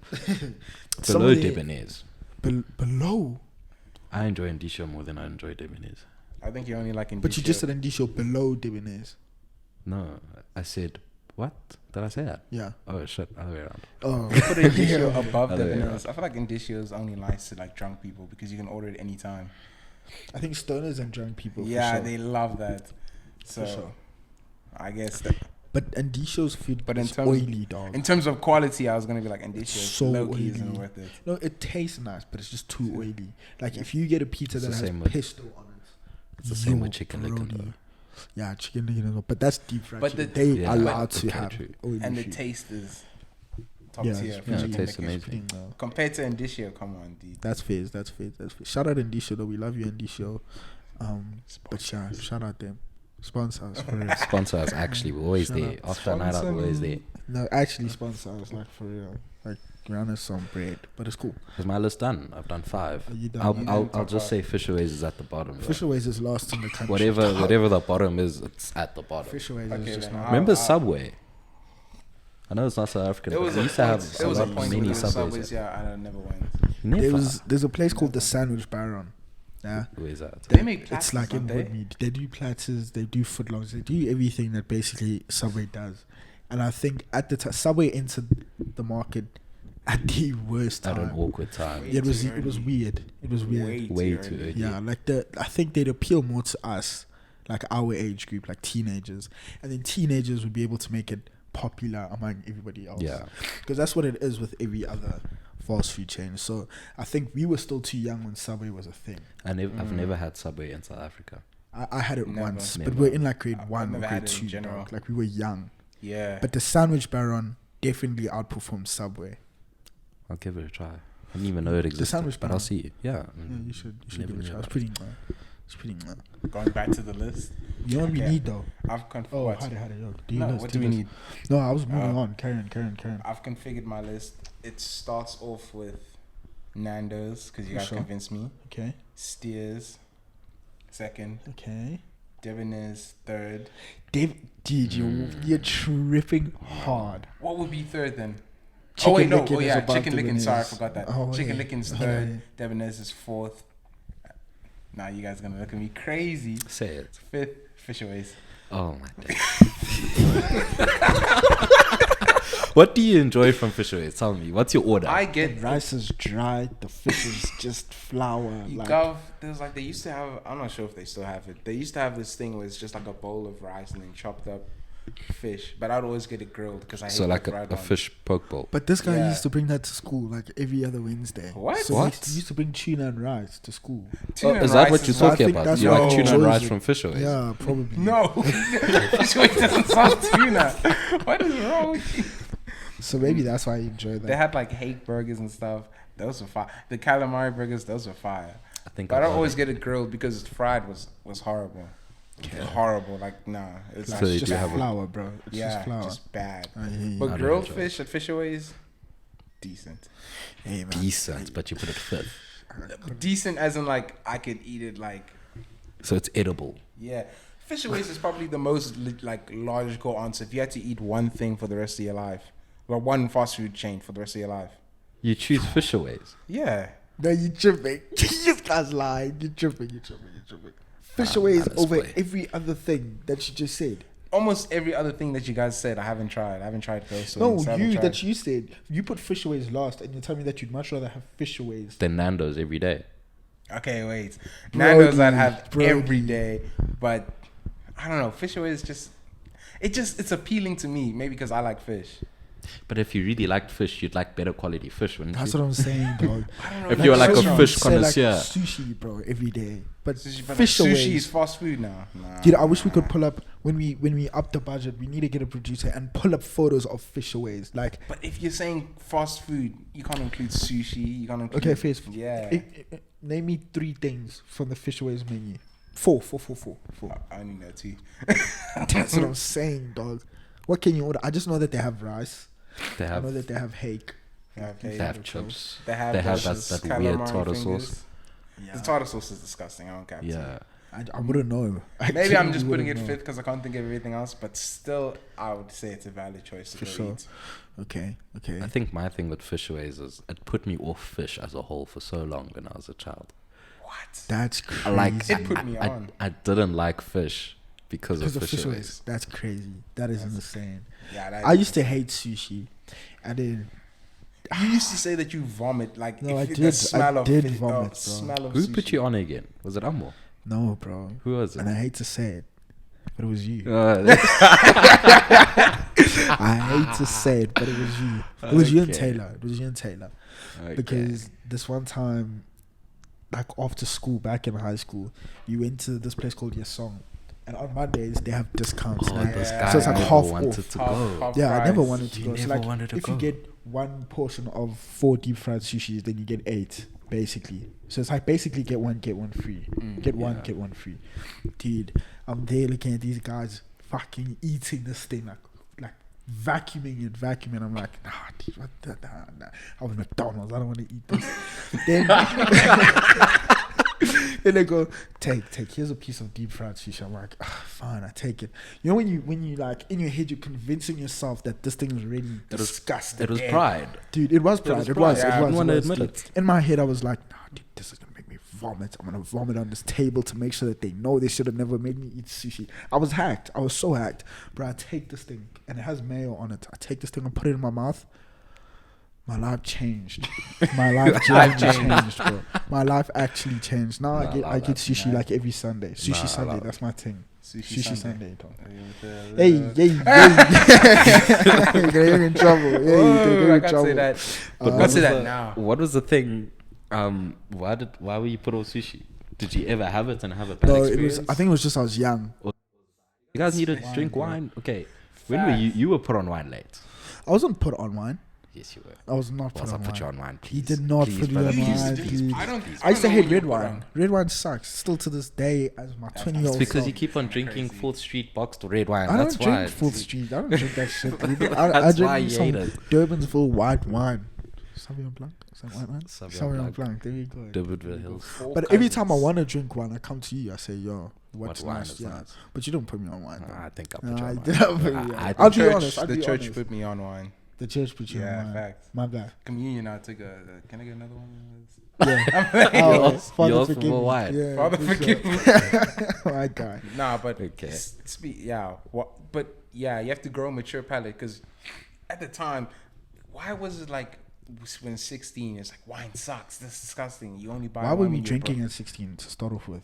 Some Below of the- Debonair's. Below. I enjoy Indisha more than I enjoy Debonair's. I think you only like Indicia. But you just said D show below Debonair's. No, I said what? Did I say that? Yeah. Oh shit, other way around. Oh. put Indicia above Other way Debonair's. I feel like Indicia is only nice to like drunk people because you can order it anytime. I think stoners and drunk people. Yeah, for sure. they love that. So sure. I guess that But D show's food But in is terms- oily, dog. in terms of quality, I was gonna be like Indicia. So Low key isn't oily. worth it. No, it tastes nice, but it's just too oily. Like if you get a pizza It's that the has same with- pesto on it, It's the same with yo, Chicken Licken brody. though. Yeah, chicken licken as well. But that's deep fried But chicken. the- They Yeah, are allowed but- to okay, have true. oily And the food. taste is top Yeah, tier. it's for pretty- chicken it tastes licken. amazing. No. Compared to Indicia, come on, dude. That's phase. Shout out Indisha though. We love you, Indisha. But yeah, shout out them. Sponsor us for real. Sponsor us, actually, we're always Shut there. up. After a night out, we're always there. No, actually sponsor us, like for real. Like run us some bread. But it's cool. Is my list done? I've done 5. Are you done? I'll just say Fisherways is at the bottom. bro. Fisherways is lost in the country. Whatever the bottom is, it's at the bottom. Fisherways Okay, is just then not. Remember Subway? I know it's not South African, There but was we a used to have point. There was a point many with the Subways. Subways. Yeah, I never went. Never. There's a place called the Sandwich Baron. Yeah. Where's that? They make It's platters, like in don't they? Woodmead. They do platters, they do footlongs, they do everything that basically Subway does And I think at the time, Subway entered the market at the worst At time. an awkward time. Yeah, it was weird. It was weird. Way too early. Yeah, like I think they'd appeal more to us, like our age group, like teenagers, and then teenagers would be able to make it popular among everybody else. Yeah. Because that's what it is with every other fast food chain. So I think we were still too young when Subway was a thing. I've never had Subway in South Africa. I had it Never. once, but Never. we're in like grade I've 1 or never grade had it in 2. general. Dog. Like we were young. Yeah. But the Sandwich Baron definitely outperformed Subway. I'll give it a try. I didn't even know it existed. Sandwich but Baron. I'll see. Yeah. Yeah, you should Never give it a knew try. It's about pretty It's pretty Going back to the list. You know what we Okay. need though? I've configured. Oh, what? how'd it, yo. Do you No, list, what do do we list. need? No, I was moving on. Carry on. I've configured my list. It starts off with Nando's because you guys Sure. convinced me. Okay. Steers, second. Okay. Debonair's third. Dude, you're tripping hard. What would be third then? Chicken oh wait, no. licking Oh is yeah, above chicken licking. Sorry, I Debonair's. forgot that. Oh, Chicken yeah. licking's Oh, third. yeah. Debonair's is fourth. Now you guys are gonna look at me crazy. Say it. Fifth, Fishaways. Oh my day. What do you enjoy from Fishaways? Tell me. What's your order? I The get rice is dry. The fish is just flour. You Like, there's like they used to have. I'm not sure if they still have it. They used to have this thing where it's just like a bowl of rice and then chopped up fish. But I'd always get it grilled because I hate so like the fried a one. fish poke bowl. but this guy Yeah. used to bring that to school like every other Wednesday. What? So What? He used to bring tuna and rice to school. Tuna and is that rice what you're is not- talking think about? that's You what like he tuna and rice enjoys from Fishaways? Yeah, probably. No, Fishaways doesn't sound tuna. What is wrong with you? So maybe that's why I enjoy that. They had like hake burgers and stuff. Those were fire. The calamari burgers, those were fire. I think But I I've don't always ordered- get it grilled because it's fried was horrible. Okay. Horrible. Like nah, it's Like, So they it's do just have a- flour, bro. It's yeah, just flour. just bad. I hear you. But I don't grilled enjoy fish at Fishaways, decent. Hey, man. decent, but you put it fifth. Decent as in like I could eat it like So it's edible. yeah. Fishaways is probably the most like logical answer if you had to eat one thing for the rest of your life, or one fast food chain for the rest of your life. You choose Fishaways. Yeah, No, you tripping. This guy's lying. You're tripping. Fish away is honest over boy. every other thing that you just said. almost every other thing that you guys said I haven't tried. I haven't tried those. No, you said you put fish aways last, and you tell me that you'd much rather have fish aways. Then Nando's every day. Okay, wait. Brody, Nando's I'd have Brody. every day, but I don't know. Fishaways is just it's appealing to me. Maybe because I like fish. But if you really liked fish, you'd like better quality fish, wouldn't That's you? what I'm saying, dog. I don't know. If you're like a restaurant. fish Say, like, connoisseur. sushi, bro, every day. But But fish sushi aways. is fast food now. Nah, Dude, I wish we could pull up when we up the budget. We need to get a producer and pull up photos of fish aways. Like, But if you're saying fast food, you can't include sushi. You can't include. okay, face. Yeah. Name me 3 things from the fish aways menu. Four. I only know 2. That's what I'm saying, dog. What can you order? I just know that they have rice. They I have know that they have hake. they have chips. They have that weird tartar sauce. The tartar sauce is disgusting. I don't care. Yeah. I wouldn't know. I Maybe I'm genuinely just putting it wouldn't know. fifth because I can't think of everything else. But still, I would say it's a valid choice to For go sure. eat. Okay. I think my thing with Fishaways is it put me off fish as a whole for so long when I was a child. What? That's I crazy. like It put me on. I didn't like fish because of Because of fish Fishaways. aways. That's crazy. That is insane. Yeah. That I used to hate sushi, and then You used to say that you vomit like No, if I the did. smell I of did fish, vomit, bro. smell of Who sushi. put you on again? Was it Ammo? no, bro. Who was it? And I hate to say it, but it was you. Uh, I hate to say it, but it was you. It was you and Okay. Taylor. It was you and Taylor. Because this one time, like after school, back in high school, you went to this place called Yesong. And on Mondays, they have discounts. Oh, like, this Yeah. guy so it's like never half wanted off. to Half- go. half Yeah, I never price. wanted to You go. So never like, wanted to if go. you get one portion of 4 deep fried sushis, then you get 8, basically. So it's like basically get one free. Get one, yeah. get one free. Dude, I'm there looking at these guys fucking eating this thing, like vacuuming it. I'm like, nah, dude, what the, nah. I was McDonald's. I don't want to eat this. Then they go, take. Here's a piece of deep fried sushi. I'm like, fine, I take it. You know when you like in your head you're convincing yourself that this thing is really disgusting. It was pride. Dude, it was pride. was It pride. was. Yeah, I It didn't was. wanna It was, admit dude. it. In my head, I was like, nah, dude, this is gonna make me vomit. I'm gonna vomit on this table to make sure that they know they should have never made me eat sushi. I was hacked. I was so hacked. Bro, I take this thing and it has mayo on it. I take this thing and put it in my mouth. My life changed. My life changed, bro. My life actually changed. Now I get sushi like every Sunday. Sushi Sunday, that's my thing. Sushi Sunday. Hey. You're getting in trouble. I can't say that. But can't say that now. What was the thing? Why were you put on sushi? Did you ever have it and have a bad No, experience? I think it was just I was young. You guys need to drink wine. Okay, when were you were put on wine late? I wasn't put on wine. Yes, you were. I was not put Once I on put wine. you on wine, He please. did not Please, put me brother, on please, wine. please, Please. I don't I used to know hate when you red put wine. on. Red wine sucks. Still to this day, as my 20-year-old. It's because self. you keep on drinking Crazy. 4th Street boxed red wine. I That's don't why. drink Full Street. I don't drink that shit. I That's drink why you some hate it. Durbanville white wine. Sauvignon Blanc? Is that white wine? Sauvignon Blanc. There you go. Durbanville Hills. But every time I want to drink wine, I come to you. I say, yo, what's What wine nice? is Yeah. nice? But you don't put me on wine. I think I No, put you I on did wine. not put you on. I I'll think be honest. The church put me on wine. The church put you Yeah, on wine. facts. My bad. Communion, I took a. Can I get another one? Yeah. Yours- Father yours forgive for me. wine. Yeah, Father, for forgive sure. me. My God. Nah, but Okay. But yeah, you have to grow a mature palate because at the time, why was it like when 16? It's like wine sucks. This is disgusting. You only buy. Why wine were when we you're drinking broke. at 16 to start off with?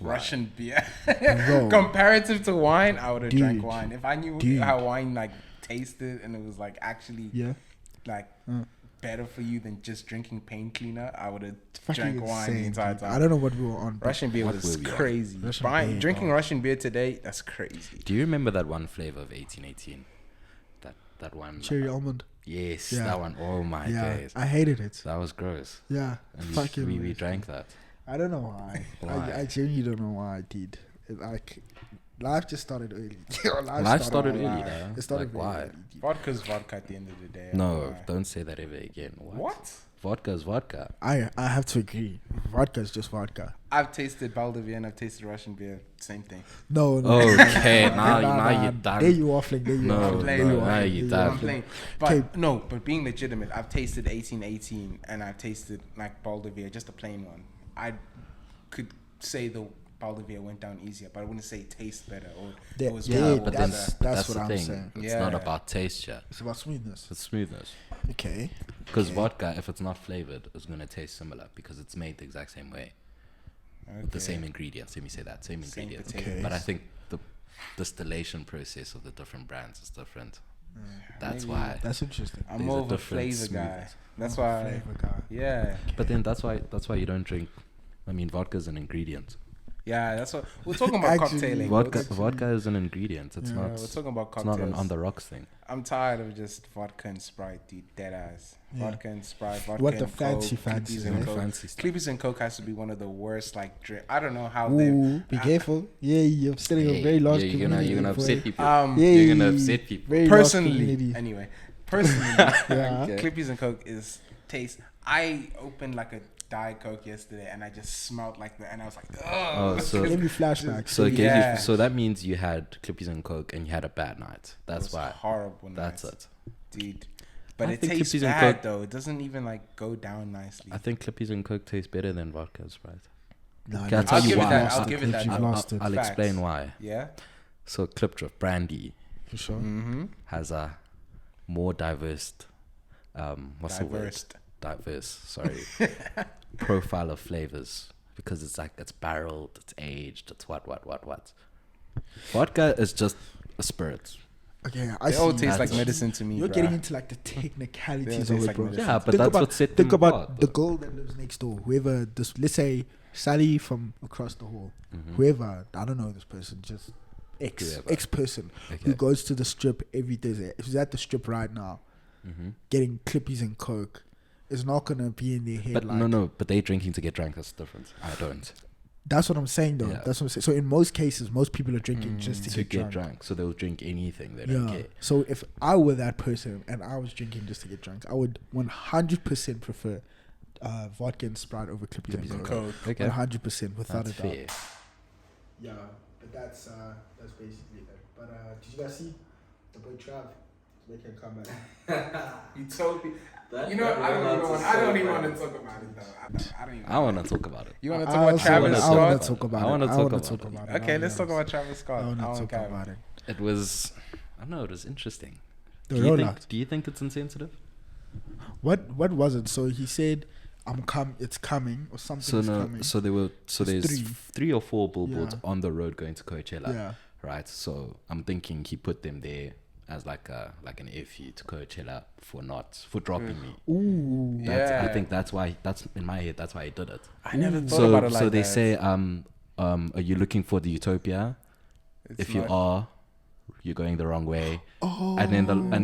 Russian beer? Bro. Comparative to wine, I would have drank Dude. wine if I knew Dude. how wine like tasted and it was like actually Yeah. like better for you than just drinking pain cleaner. I would have Fucking drank wine the insane, entire dude. time. I don't know what we were on. but Russian beer What was were we on? crazy. Russian beer, Drinking bro. Russian beer today, that's crazy. Do you remember that one flavor of 1818? That one. Cherry almond. Yes, Yeah. that one. Oh my Yeah. days. I hated it. That was gross. Yeah. And Fucking. we drank that. I don't know why. Why? I genuinely don't know why I did. Like, life just started early. Life started early. early, though. It started Like, very why? early, dude. Vodka's vodka at the end of the day. I don't know No, why. don't say that ever again. What? Vodka is vodka. I have to agree. Vodka is just vodka. I've tasted Baldivier and I've tasted Russian beer. Same thing. No. Okay, now you're done. There you waffling. There you No, waffling. no, There you no, waffling. you There done. I'm waffling. playing. But Okay. no, but being legitimate, I've tasted 1818 and I've tasted like Baldivier, just a plain one. I could say the Baldivier went down easier, but I wouldn't say it tastes better or Yeah, it was yeah, better. but or then that's- better. that's what the I'm thing. saying. It's Yeah. not about taste, yeah. It's about sweetness. It's smoothness. Okay. Because Okay. vodka, if it's not flavored, is going to taste similar because it's made the exact same way with the Okay. same ingredients. Let me say that same Same ingredients. potato. Okay. But I think the distillation process of the different brands is different. That's Maybe. why. That's interesting. I'm There's more a of a different flavor guy. smoothness. That's I'm a why. flavor guy. Yeah. But then that's why you don't drink. I mean, vodka is an ingredient. Yeah, that's what we're talking about. Actually, cocktailing. Vodka is an ingredient. It's Yeah, not. we're talking about It's not cocktails. an on the rocks thing. I'm tired of just vodka and Sprite, dude. Dead ass. Yeah. Vodka and Sprite. Vodka What and the fancy Coke, fancy, Clippies and eh? Coke. Fancy stuff. Clippies and Coke has to be one of the worst like drink. I don't know how Ooh, they. be careful. Yeah, you're upsetting a very large you're community. gonna boy. upset people. Yeah, You're gonna upset people. Very large Personally, community. anyway, personally, Yeah. Okay. Clippies and Coke is taste. I opened like a Diet Coke yesterday, and I just smelled like that, and I was like, Oh, oh. so Give me flashbacks. so it gave Yeah. you. So that means you had Clippies and Coke and you had a bad night. It That's was why. horrible. That's night, it. dude. But I it think tastes Clippies and bad Coke- though. It doesn't even like go down nicely. I think Clippies and Coke taste better than vodkas, right? No, Can I no, tell I'll you give it why? that. I'll give it that. You've though. lost it. I'll Facts. explain why. Yeah. So Clipdrift Brandy for sure. Mm-hmm. has a more diverse, what's the word? Diverse. Diverse, sorry, profile of flavors because it's barreled, it's aged, it's what. Vodka is just a spirit. Okay, I They see. all taste like That's- medicine to me. You're bruh. getting into like the technicalities They of taste it, like bro. medicine. Yeah, but Think that's about, what set think them about apart, the though. girl that lives next door. Whoever this, let's say Sally from across the hall. Mhm. Whoever, I don't know this person, just Whoever. X person Okay. who goes to the strip every day. Who's at the strip right now, Mhm. getting Clippies and Coke, is not gonna be in their head. But like, no, but they drinking to get drunk. That's different. I don't. That's what I'm saying, though. Yeah. That's what I'm saying. So in most cases, most people are drinking just to To get drunk. so they'll drink anything. They don't Yeah. care. So if I were that person and I was drinking just to get drunk, I would 100% prefer vodka and Sprite over Clippies and Coke. Coke. Okay, 100% without that's a doubt. fair. Yeah, but that's basically it. But did you guys see the boy Trav making a comeback? You told me. You know, I don't even want to talk about it though. I don't even. I want to talk about it. You want to talk about Travis I want Scott? to talk about I it. wanna I talk want to about talk it. about it. Okay, let's talk about Travis Scott. I want to don't talk care. about it. It was, I don't know, it was interesting. The Do you, rollout. do you think it's insensitive? What was it? So he said, it's coming," or something. So is no, coming. so there's three or four billboards Yeah. on the road going to Coachella, Yeah. right? So I'm thinking he put them there as like an FU to Coachella for dropping me. Ooh. I think that's why. That's in my head. That's why he did it. I never thought So about it like so they that. say are you looking for the utopia? It's If you not- are, you're going the wrong way. Oh. And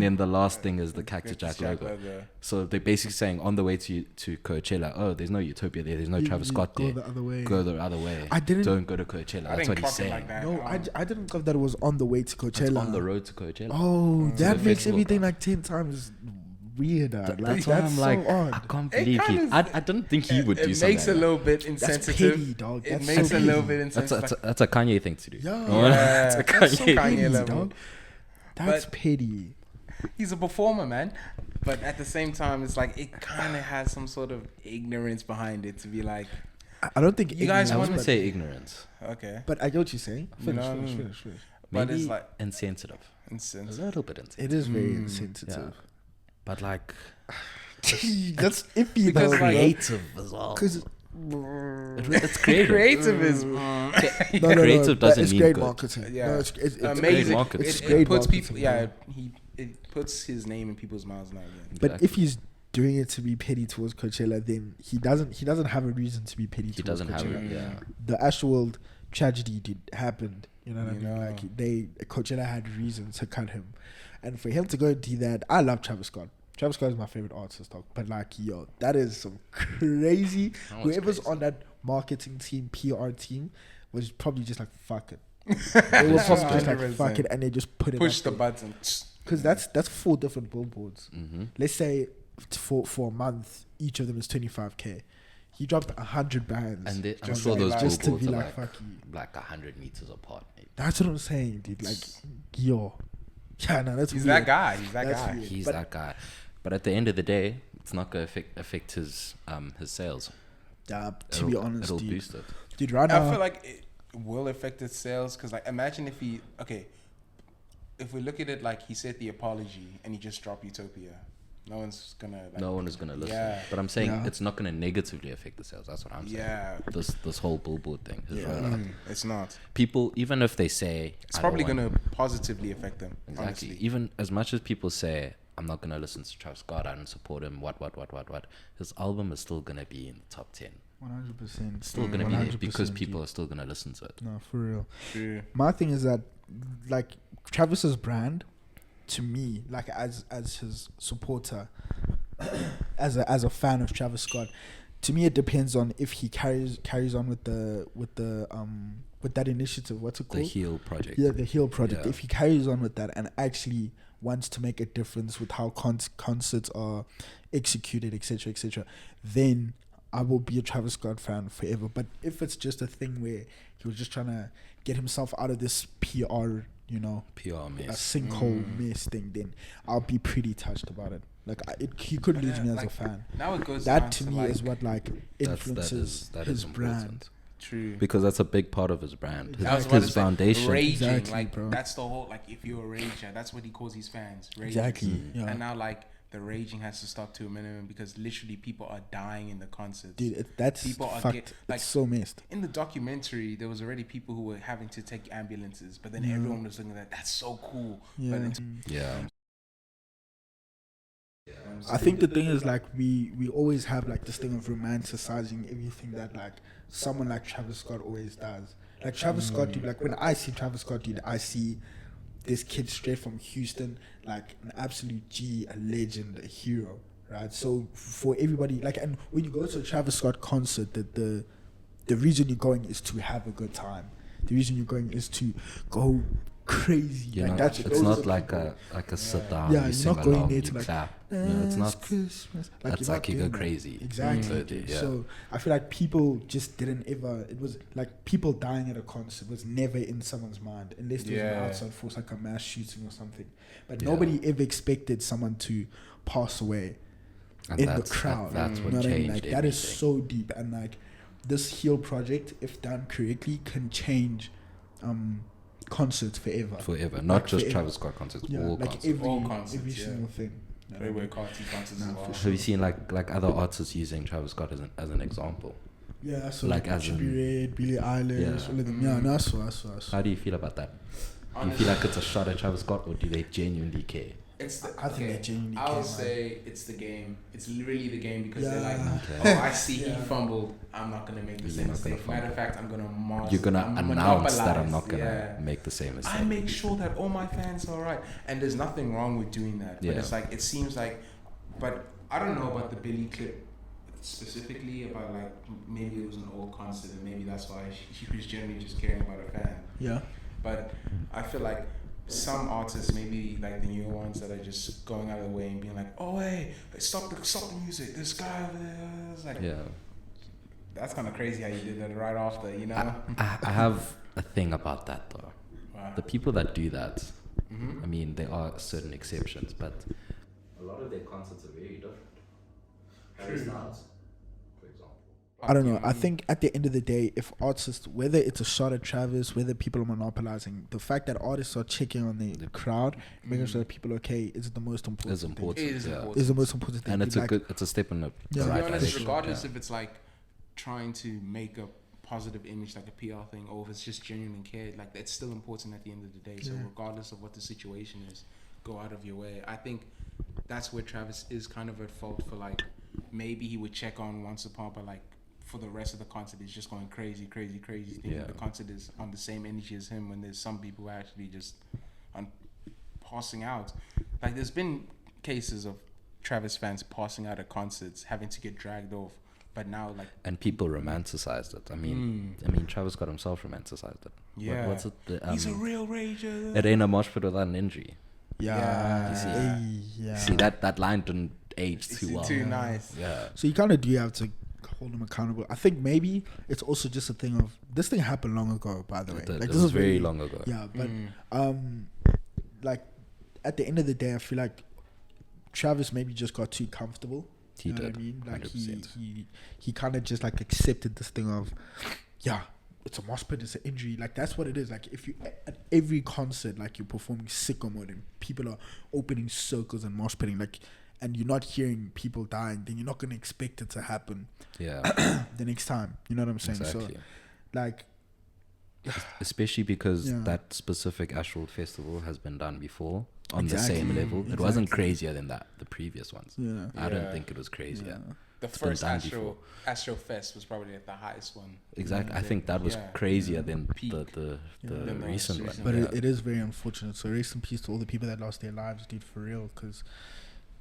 then the last thing is the Cactus Cactus Jack Jack logo. logo. So they're basically saying on the way to Coachella, oh, there's no utopia there. There's no Travis Scott go there. the other way. Go the other way. I didn't- Don't go to Coachella. I That's didn't what he's clock it saying. like that. No, I didn't think that it was on the way to Coachella. It's on the road to Coachella. Oh, To that the makes festival everything ground. like 10 times weirder. Like, That's why that's I'm like, so odd. I can't It believe he. kind of- I didn't think he would do It something. makes a like little bit That's insensitive. petty, dog. It That's makes so a little petty. bit that. insensitive. That's a Kanye thing to do. Yeah. It's a That's so Kanye. Kanye level. dog. That's But- petty. He's a performer, man. But at the same time, it's like it kind of has some sort of ignorance behind it to be like, I don't think You guys I ignorance, wouldn't but- say ignorance. okay, but I get what you're saying. Finish. No, Finish. but Maybe it's like insensitive. A insensitive. little bit insensitive. It is very Mm, insensitive. But like That's iffy Because, though. like- creative as well. Because It's creative. Creative is Creative doesn't it's mean great good. marketing. Yeah. No, it's amazing. marketing. It's It great puts people. marketing, Yeah, it puts his name in people's mouths now. Yeah. But Exactly. if he's doing it to be petty towards Coachella, then he doesn't have a reason to be petty. He towards doesn't have Coachella. it. Yeah. The actual tragedy happened. You know what I You mean? know. Like Coachella had reasons to cut him, and for him to go and do that, I love Travis Scott. Travis Scott is my favorite artist, dog. But like, yo, that is some crazy. That was Whoever's crazy. on that marketing team, PR team, was probably just like fuck it. They were probably just like 100%. fuck it, and they just put it. Push up the there. button. Because that's 4 different billboards. Mm-hmm. Let's say for a month, each of them is 25K. He dropped 100 bands. And I'm Just sure like those that. just to billboards be are like, fuck you. like 100 meters apart. Maybe. That's what I'm saying, dude. Like, yo. Yeah, no, that's He's weird. that guy. He's that That's guy. weird. He's But- that guy. But at the end of the day, it's not going to affect his sales. Yeah, to be honest, it'll dude. boost it. Dude, right I now, feel like it will affect his sales because, like, imagine if if we look at it like he said the apology and he just dropped Utopia, no one's gonna. Like, No one is going to listen. Yeah. But I'm saying Yeah. it's not going to negatively affect the sales. That's what I'm saying. Yeah. This whole billboard thing. His Yeah. rollout. It's not. People, even if they say It's I don't probably want- gonna positively affect them. Exactly. Honestly. Even as much as people say, I'm not going to listen to Travis Scott, I don't support him, what. His album is still going to be in the top 10. 100%. It's still going to be there because people are still going to listen to it. No, for real. True. My thing is that, like, Travis's brand, to me, like, as his supporter, as a fan of Travis Scott, to me it depends on if he carries on with that initiative. What's it The called? Heal Project. Yeah, the Heal Project. Yeah. If he carries on with that and actually wants to make a difference with how concerts are executed, etc., then I will be a Travis Scott fan forever. But if it's just a thing where he was just trying to get himself out of this PR, PR a mess. sinkhole mess thing, then I'll be pretty touched about it. Like, he could lose me as a fan. Now it goes That down to to me like, is what like influences that his is brand. important. true. Because that's a big part of his brand. I was His, about to his say, foundation. Raging, Exactly, like bro. that's the whole like if you're a rager, that's what he calls his fans. Ragers. Exactly. Yeah. And now like the raging has to stop to a minimum because literally people are dying in the concerts. Dude, that's People are fucked. like- It's so messed. In the documentary, there was already people who were having to take ambulances, but then everyone was looking at that. That's so cool. Yeah. But Yeah. I think the thing is like we always have like this thing of romanticizing everything that like someone like Travis Scott always does. Like Travis Scott, dude, like when I see Travis Scott, dude, I see this kid straight from Houston, like an absolute G, a legend, a hero, right? So for everybody, like, and when you go to a Travis Scott concert, the reason you're going is to have a good time. The reason you're going is to go crazy. You like know, that's it's those not are like people. a sit down, Yeah, you you're sing not going along, there you to like, clap. You know, it's not. Christmas. That's you're like not you go doing that. crazy. Exactly. Mm. Dude. Yeah. So I feel like people just didn't ever. It was like people dying at a concert was never in someone's mind unless there was an Yeah. outside force like a mass shooting or something. But Yeah. nobody ever expected someone to pass away And in the crowd. That's You what know what I mean? changed Like that is everything. so deep, and like this Heal project, if done correctly, can change concerts forever. Forever, not Like just forever. Travis Scott concerts, Yeah, all like concerts. All concerts, every yeah. single thing. You know what I Playboy mean? Carti concerts Nah, as well. for Have you seen like other artists using Travis Scott as an example? Yeah, so Like like as in- Trippie Redd, Billie Eilish, Yeah. all of them. Yeah, no, I saw. How do you feel about that? Do you feel like it's a shot at Travis Scott, or do they genuinely care? It's the, I think they genuinely I care, would man. say it's the game. It's really the game because they're like, Yeah. oh, I see Yeah. he fumbled. I'm not gonna make the You're same not gonna mistake. Matter of fact, I'm gonna You're gonna announce that I'm not gonna Yeah. make the same mistake. I make sure that all my fans are right, and there's nothing wrong with doing that. But Yeah. it's like it seems like, but I don't know about the Billy clip specifically. About like maybe it was an old concert, and maybe that's why she was generally just caring about her fan. Yeah. But I feel like some artists, maybe like the newer ones that are just going out of the way and being like, oh hey, stop the music. This guy over there. It's like, Yeah. that's kind of crazy how you did that right after, you know? I have a thing about that though. Wow. The people that do that, Mhm. I mean, there are certain exceptions, but a lot of their concerts are very different. Harry Styles, for example. I don't know. I think at the end of the day, if artists, whether it's a shot at Travis, whether people are monopolizing, the fact that artists are checking on the crowd, making sure that people are okay, is the most important. It's important. It is yeah. important. Is the most important thing. And it's Like, it's a step in the Yeah. To right be honest, direction. regardless yeah. if it's like trying to make a positive image, like a PR thing, or if it's just genuine care, like it's still important at the end of the day. So Yeah. regardless of what the situation is, go out of your way. I think that's where Travis is kind of at fault for, like, maybe he would check on once upon, but like for the rest of the concert, he's just going crazy, thinking Yeah. the concert is on the same energy as him, when there's some people who are actually just passing out. Like there's been cases of Travis fans passing out at concerts, having to get dragged off. But now, like, And people romanticized it. I mean, Travis Scott himself romanticized it. yeah, What's it? he's a real rager. It ain't a mosh pit without an injury. yeah. You see- Hey, yeah. See that line didn't age too well. Too nice. Yeah. So you kind of do have to hold them accountable. I think maybe it's also just a thing of, this thing happened long ago, by the way. Like, Like this was very long ago. Yeah, but like at the end of the day, I feel like Travis maybe just got too comfortable. He You know did. what I mean? Like 100%. he kind of just like accepted this thing of, yeah, it's a mosh pit, it's an injury. Like that's what it is. Like if you at every concert, like you're performing sicko mode and people are opening circles and mosh pitting, like, and you're not hearing people dying, then you're not gonna expect it to happen Yeah. the next time. You know what I'm saying? Exactly. So like, Especially because Yeah. that specific Ashworld festival has been done before on the Exactly. same level. It wasn't Exactly. crazier than the previous ones. yeah. I don't Yeah. think it was crazier. Yeah. The It's been first done Astro Fest was probably at the highest one. Exactly. I think that was Yeah. crazier than Peak. the Than the recent one. recent But Yeah. it is very unfortunate. So rest in peace to all the people that lost their lives, dude, for real. Because,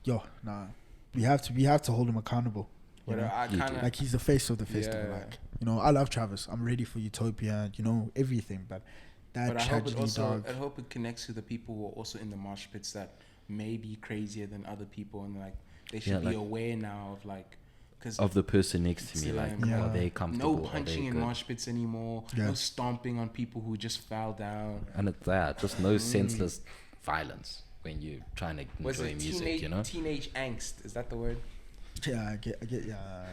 we have to hold him accountable. You But know? I You kind do. of Like he's the face of the festival. Yeah. Like, you know, I love Travis. I'm ready for Utopia. You know, everything. But that But I hope it tragedy, also, dog. I hope it connects to the people who are also in the mosh pits that may be crazier than other people, and like they should Yeah, be like- aware now of like, because Of the person next to me, like, Yeah. are they comfortable? no Are punching they in good? mosh pits anymore, Yeah. no stomping on people who just fell down. And it's that, just no senseless violence when you're trying to Was enjoy it music, you know? teenage angst? Is that the word? Yeah, I get. Yeah,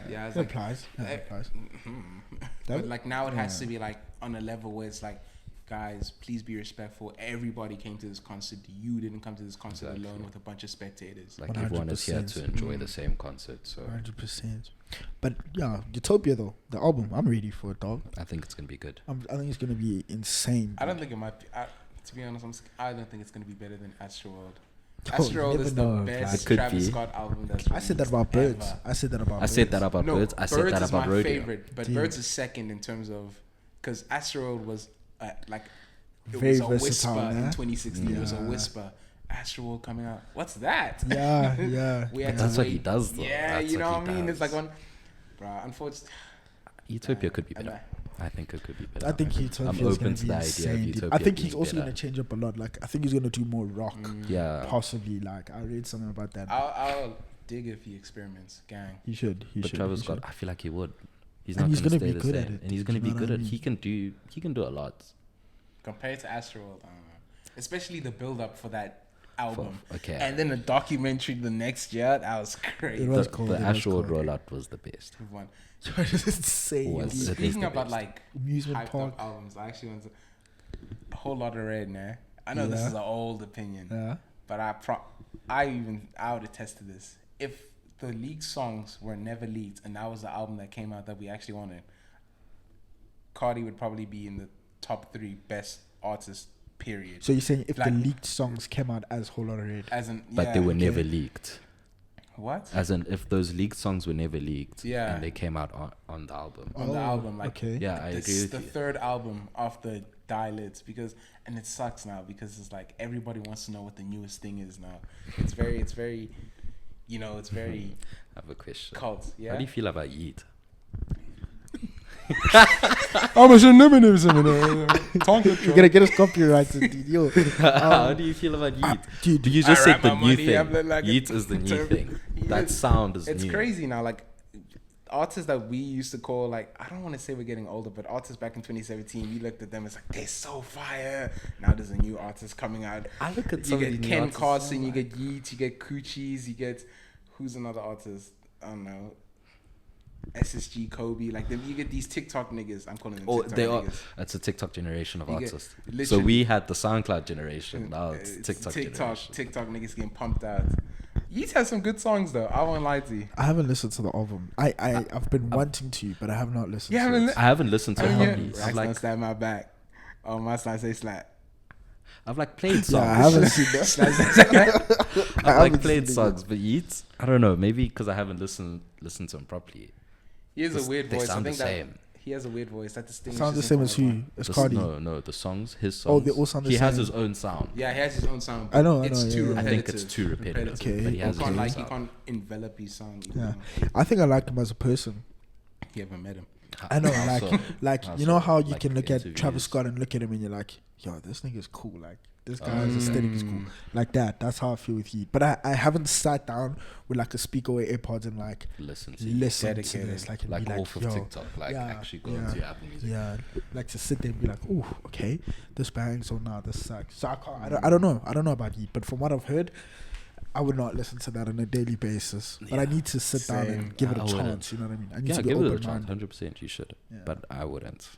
Yeah, it's it like- applies. Yeah, it applies. But like now it has to be like on a level where it's like, guys, please be respectful. Everybody came to this concert. You didn't come to this concert Exactly. alone with a bunch of spectators. Like everyone is here to 100%. enjoy the same concert. So 100%. But yeah, Utopia though, the album, I'm ready for it, dog. I think it's gonna be good. I think it's gonna be insane. I don't think it might be. To be honest, I don't think it's gonna be better than Astroworld. Yo, Astroworld you is never the know, best It could Travis be. Scott album that's I said that about released Birds. ever. I said that about I Birds. said that about No, Birds. I said that is about my Rodeo. favorite, but Dude. Birds is second in terms of, because Astroworld was like it Very was a versatile, whisper in nah? 2016. It was a Yeah. whisper. Astroworld coming out. What's that? Yeah, yeah. We had That's to what he wait. does, though. Yeah, That's you know what what I he mean. It's like does. on, bruh. Unfortunately, Utopia could be I better. know. I think it could be better. I think Utopia I'm is going open to to be the idea of insane. dude. Utopia I think he's being also better. going to change up a lot. Like I think he's going to do more rock, Yeah. possibly. Like I read something about that. I'll dig if he experiments, gang. He should. He But should. Travis he Scott, should. I feel like he would. He's And not he's going to gonna stay be the good same. at it. And he's going to You be know good what I at. mean? He can do a lot. Compared to Astroworld, I don't know. Especially the build up for that album. Okay. And then a documentary the next year. That was crazy. It was cold. The It was Ashworld cold. rollout was the best. One. It's insane. Was dude. it? Speaking the about best. like Amusement hyped park. up albums, I actually went to a whole lot of Red, man. I know this Yeah. is an old opinion, Yeah. but I would attest to this. If the leaked songs were never leaked and that was the album that came out that we actually wanted, Cardi would probably be in the top 3 best artists. Period. So you're saying if the Like- leaked songs came out as Whole Lotta Red? As in, But yeah, they were okay. never leaked. what? As in, if those leaked songs were never leaked, Yeah. and they came out on the album. On the album, like okay. Yeah, I this agree is with the you. third album after Dilates and it sucks now because it's like everybody wants to know what the newest thing is now. It's very, it's very I have a question. cult. Yeah. How do you feel about Yeet? You're gonna get us copyrighted, dude. Yo, How do you feel about Yeet? dude, You just I said wrap the my new money thing. up like a Yeet is the new turtle. thing. He That is. sound is It's new. crazy now. Like artists that we used to call like I don't want to say we're getting older, but artists back in 2017, we looked at them as like they're so fire. Now there's a new artist coming out. I look at You some of get these new Ken artists, Carson, I'm you like- get Yeet, you get Coochies, you get who's another artist? I don't know. SSG Kobe, like them, you get these TikTok niggas. I'm calling them Oh, TikTok they are. niggas. It's a TikTok generation of You get artists. So literally- we had the SoundCloud generation. Now it's It's TikTok generation. TikTok niggas getting pumped out. Yeet has some good songs though. I won't lie to you. I haven't listened to the album. I've been wanting to, but I have not listened. You to haven't it. li- I haven't listened to I mean, it yeah, properly. Racks don't slap my back. Oh, my slap say slap. I've like played songs. Yeah, I haven't seen that. Slap, slap, slap. I've haven't like played seen it. songs, but Yeats, I don't know. Maybe because I haven't listened to them properly. He has a weird They voice. I sound the think that same. he has a weird voice. That distinguishes Sounds the him same from as everyone. who? As The- Cardi. No, the songs, his songs. Oh, they all sound the He has same. his own sound. Yeah, he has his own sound. I know, It's yeah, too yeah. I repetitive. think it's too repetitive. Okay. But he has He his can't own like he sound. can't envelop his sound. Yeah, I think I like him as a person. You haven't met him. I know, Also- like you also, know how you like, can look at interviews. Travis Scott and look at him and you're like, yo, this nigga's cool. Like this guy's aesthetic is cool. Like that. That's how I feel with Heat. But I haven't sat down with like a speaker or AirPods and like Listen to listen to Dedicated. this, like and like be like, off of yo, TikTok, like yeah, actually go yeah, into Apple Music. yeah, like to sit there and be like, oh, okay, this bangs or nah, this sucks. So I don't know about Heat, but from what I've heard, I would not listen to that on a daily basis. But I Yeah, need to sit down same. and give it I a wouldn't. chance. You know what I mean? I need Yeah, to be give it a open chance. minded. 100% you should, Yeah. but I wouldn't.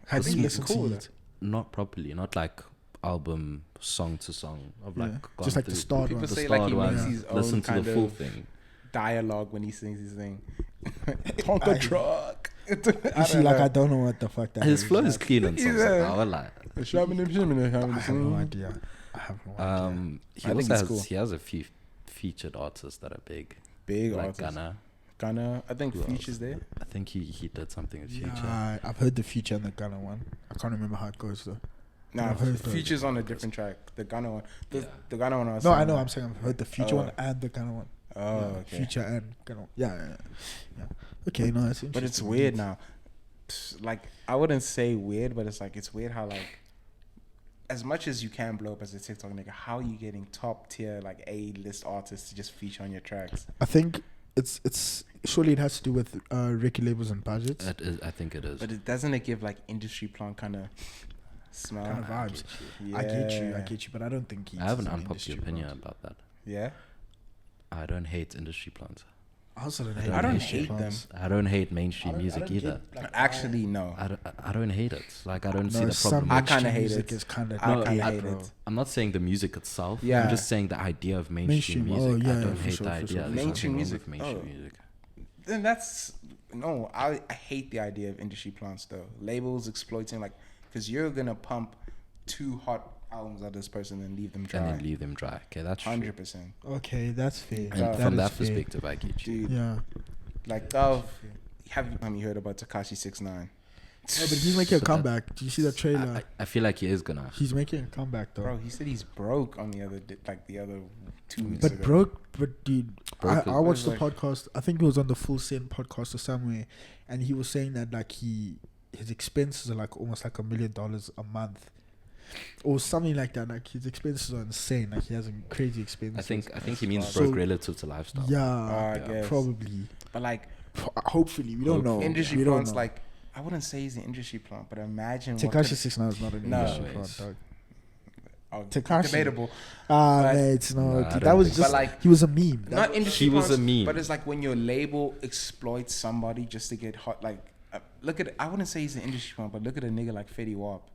Have you Heat's listened cool, to though. it? Not properly. Not like album song to song. I've like Yeah. gone Just like the through start People one. say the like start he one, makes his own listen to kind the full of thing. dialogue when he sings his thing. Tonka truck. You see, like I don't know what the fuck that His is. flow is Like, clean and songs. Yeah. I won't lie. I have no idea. I have no idea. He I think also it's has cool. he has a few featured artists that are big, Big like artist. Gunna. Gunna. I think Who else? Future's there. I think he did something with Future. Yeah, I've heard the Future and the Gunna one. I can't remember how it goes though. Nah, I've heard Future's on a different track. The Gunna one. Yeah. The Gunna one. I was No, I saying, know. I'm saying I've heard the Future Oh. one and the Gunna one. Oh, Yeah, okay. Future and Gunna. Yeah. Okay, no, it's interesting. But it's weird now. Like I wouldn't say weird, but it's like it's weird how like as much as you can blow up as a TikTok nigga, how are you getting top tier like A-list artists to just feature on your tracks? I think it's surely it has to do with record labels and budgets. It is, I think it is. But it doesn't it give like industry plant kind of smell? Kind of I vibes. get you. I get you, but I don't think he's I have an an unpopular industry opinion plant. about that. Yeah. I don't hate industry plants. I also don't I hate. don't industry hate them. plants. I don't hate mainstream I music don't either. get, like, Actually, no. I don't hate it. Like I don't see No, the some problem. I with- kinda mainstream hate music it. is kind of I No, kinda I- hate bro. it. I'm not saying the music itself. Yeah. I'm just saying the idea of mainstream, Mainstream, music. oh, I yeah, don't for hate sure, the for idea. sure. There's Mainstream nothing wrong music, with mainstream oh. music. Then that's no. I hate the idea of industry plants though. Labels exploiting like because you're gonna pump 2 hot albums of this person and leave them And dry. then leave them dry. Okay, that's true. 100%, Okay, that's fair. And That from is that fair. perspective, I get you. dude. Yeah. Like, have you heard about Tekashi 6ix9ine? No, but he's making a So that- comeback. Do you see that trailer? I feel like he is gonna. He's making a comeback though. Bro, he said he's broke on the other 2 weeks But ago. dude, Broke I is- watched the like- podcast. I think it was on the Full Send podcast or somewhere, and he was saying that like his expenses are like almost like $1 million a month, or something like that. Like his expenses are insane. Like he has crazy expenses. I think he means So- broke relative to lifestyle. Yeah, I guess. probably. But like Hopefully, we don't know. industry we don't plants, know. like I wouldn't say he's an industry plant, but imagine what Tekashi could- 6ix9ine is not an No, industry it's- plant, dog. Tekashi. Debatable. Ah, But- mate, no, Nah, I dude, don't that was think just so. But, like, he was a meme. That Not industry He was a cons, meme. but it's like when your label exploits somebody just to get hot. Like, look at, I wouldn't say he's an industry one, but look at a nigga like Fetty Wap.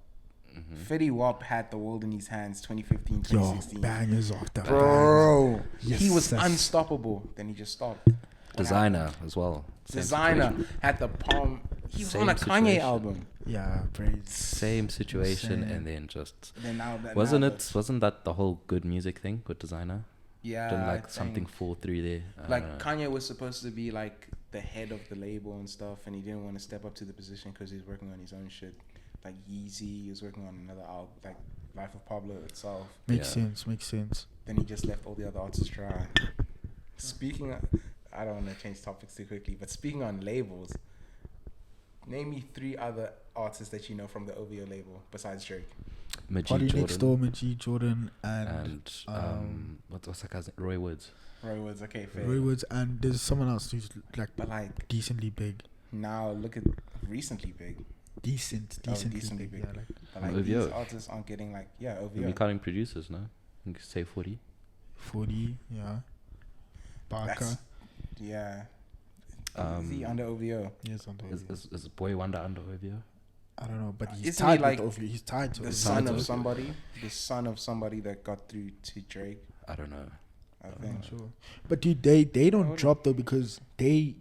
Fetty Wap had the world in his hands 2015, yo 2016. bangers off the Bro, Yes, he was that's- unstoppable. Then he just stopped. Designer as well. Same Designer situation. had the palm. He was Same on a Kanye situation. album. Yeah, braids. Same situation, Insane. and then just Then now that wasn't that the whole good music thing with Designer? Yeah, Didn't I like something think, fall through there? I like don't know. Kanye was supposed to be like the head of the label and stuff, and he didn't want to step up to the position because he was working on his own shit. Like Yeezy, he was working on another album, like Life of Pablo itself. Makes Yeah. sense. Then he just left all the other artists dry. Speaking of, I don't want to change topics too quickly, but speaking on labels, name me 3 other artists that you know from the OVO label besides Drake. Party Majid Next Jordan Door, Majid Jordan, and and what's that guy's name? Roy Woods. Roy Woods, okay, fair. Roy Woods, and there's someone else who's like But like decently big. now, look at recently big. Decently big. Yeah, like But like OVO. these artists aren't getting like We'll OVO. be counting producers, no? You could say 40. 40. Yeah. Barker. That's- Yeah. Um, Is he under OVO? Yes, on the Is Boy Wonder under OVO? I don't know, but he's Isn't he tied like with OVO. He's tied to The OVO. son to of OVO. somebody. The son of somebody that got through to Drake. I don't know. I I'm think. not sure. But dude, they don't wouldn't- drop though because they're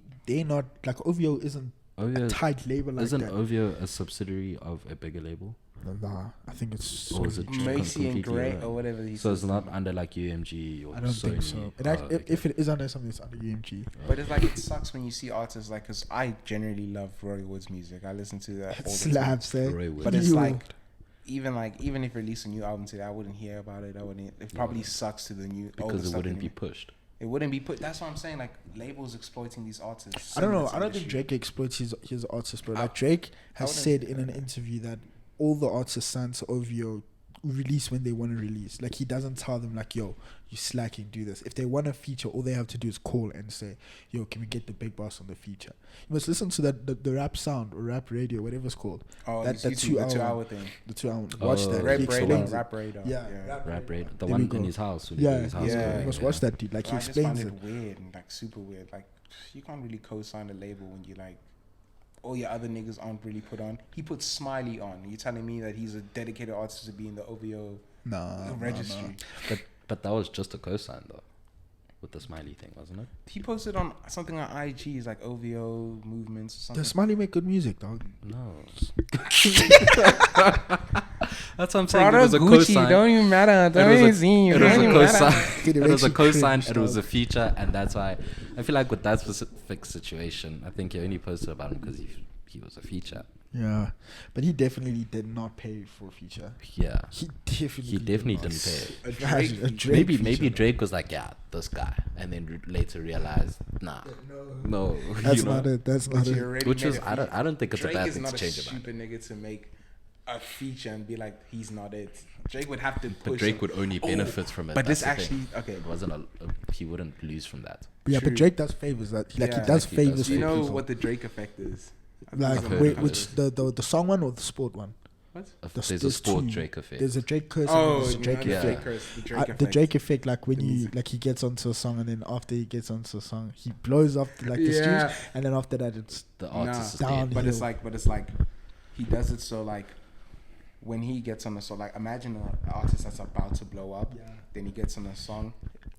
not like OVO isn't OVO a tight label like isn't that. OVO a subsidiary of a bigger label? Nah, I think it's Or is it solely- Macy and completely Gray own? or whatever he So it's says. not under like UMG or I don't think Sony? so. It Oh, act, okay. if it is under something, it's under UMG. But it's like it sucks when you see artists like, cause I generally love Roy Woods music. I listen to that all the time. Slaps, eh? Roy Woods. But it's You- like even if release a new album today, I wouldn't hear about it. I wouldn't. It probably sucks to the new older because it stuff wouldn't be anyway. pushed. It wouldn't be put. That's what I'm saying. Like labels exploiting these artists. I don't know. Similar to I don't the think industry. Drake exploits his artists, bro. I- Like Drake has wouldn't said say in an that. interview that all the artists signed to OVO release when they want to release. Like he doesn't tell them like, yo, you slacking, do this. If they want a feature, all they have to do is call and say, yo, can we get the big boss on the feature? You must listen to that the rap sound or rap radio, whatever it's called. Oh, that- it's that YouTube, the 2 hour 2 thing. The 2 hour. Watch Oh, that. Rap He radar. explains it. Rap radar. Yeah, Rap Raid, the There we one go. in his house. When he goes Yeah, to his house. yeah. You must watch that, dude. Like he I just explains find it. it weird and like super weird. Like you can't really co-sign a label when you like all your other niggas aren't really put on. He put Smiley on. You telling me that he's a dedicated artist to be in the OVO Nah, registry? But that was just a cosign though, with the smiley thing, wasn't it? He posted on something on IG. He's like OVO movements or something. Does Smiley make good music, dog? No. That's what I'm saying. It Prada, was a Gucci, cosign. don't even matter. It Don't was even a- see you. It was Don't a even matter. cosign. Dude, it It was a makes you cosign. cringe, It was dog. a feature, and that's why I feel like with that specific situation, I think he only posted about him because he was a feature. Yeah, but he definitely did not pay for a feature. Yeah. He definitely Didn't not. pay. A Imagine Drake a Drake Maybe feature. Drake was like, yeah, this guy, and then later realized, nah, no, That's you know? not it. That's But not you it. already Which made was a I don't feature. think it's Drake a bad is thing not to a change about it. stupid nigga to make a feature and be like he's not it. Drake would have to push. But Drake him. would only Oh, benefit from it. But this that's the thing. actually okay. It wasn't he wouldn't lose from that. Yeah, True. but Drake does favors that. Like Yeah. he does Like, he favors. does Do you for know people. what the Drake effect is? Like I've heard wait, of which the song one or the sport one? What? There's a there's sport two. Drake effect. There's a Drake curse Oh, and there's a Drake the yeah. effect. Drake curse, the Drake effect. The Drake effect, like when The you music. like he gets onto a song and then after he gets onto a song, he blows up like the Yeah. streets, and then after that it's The artist is Down. dead. But it's Yo. like he does it so like when he gets on a song, like imagine an artist that's about to blow up, Yeah. then he gets on a song,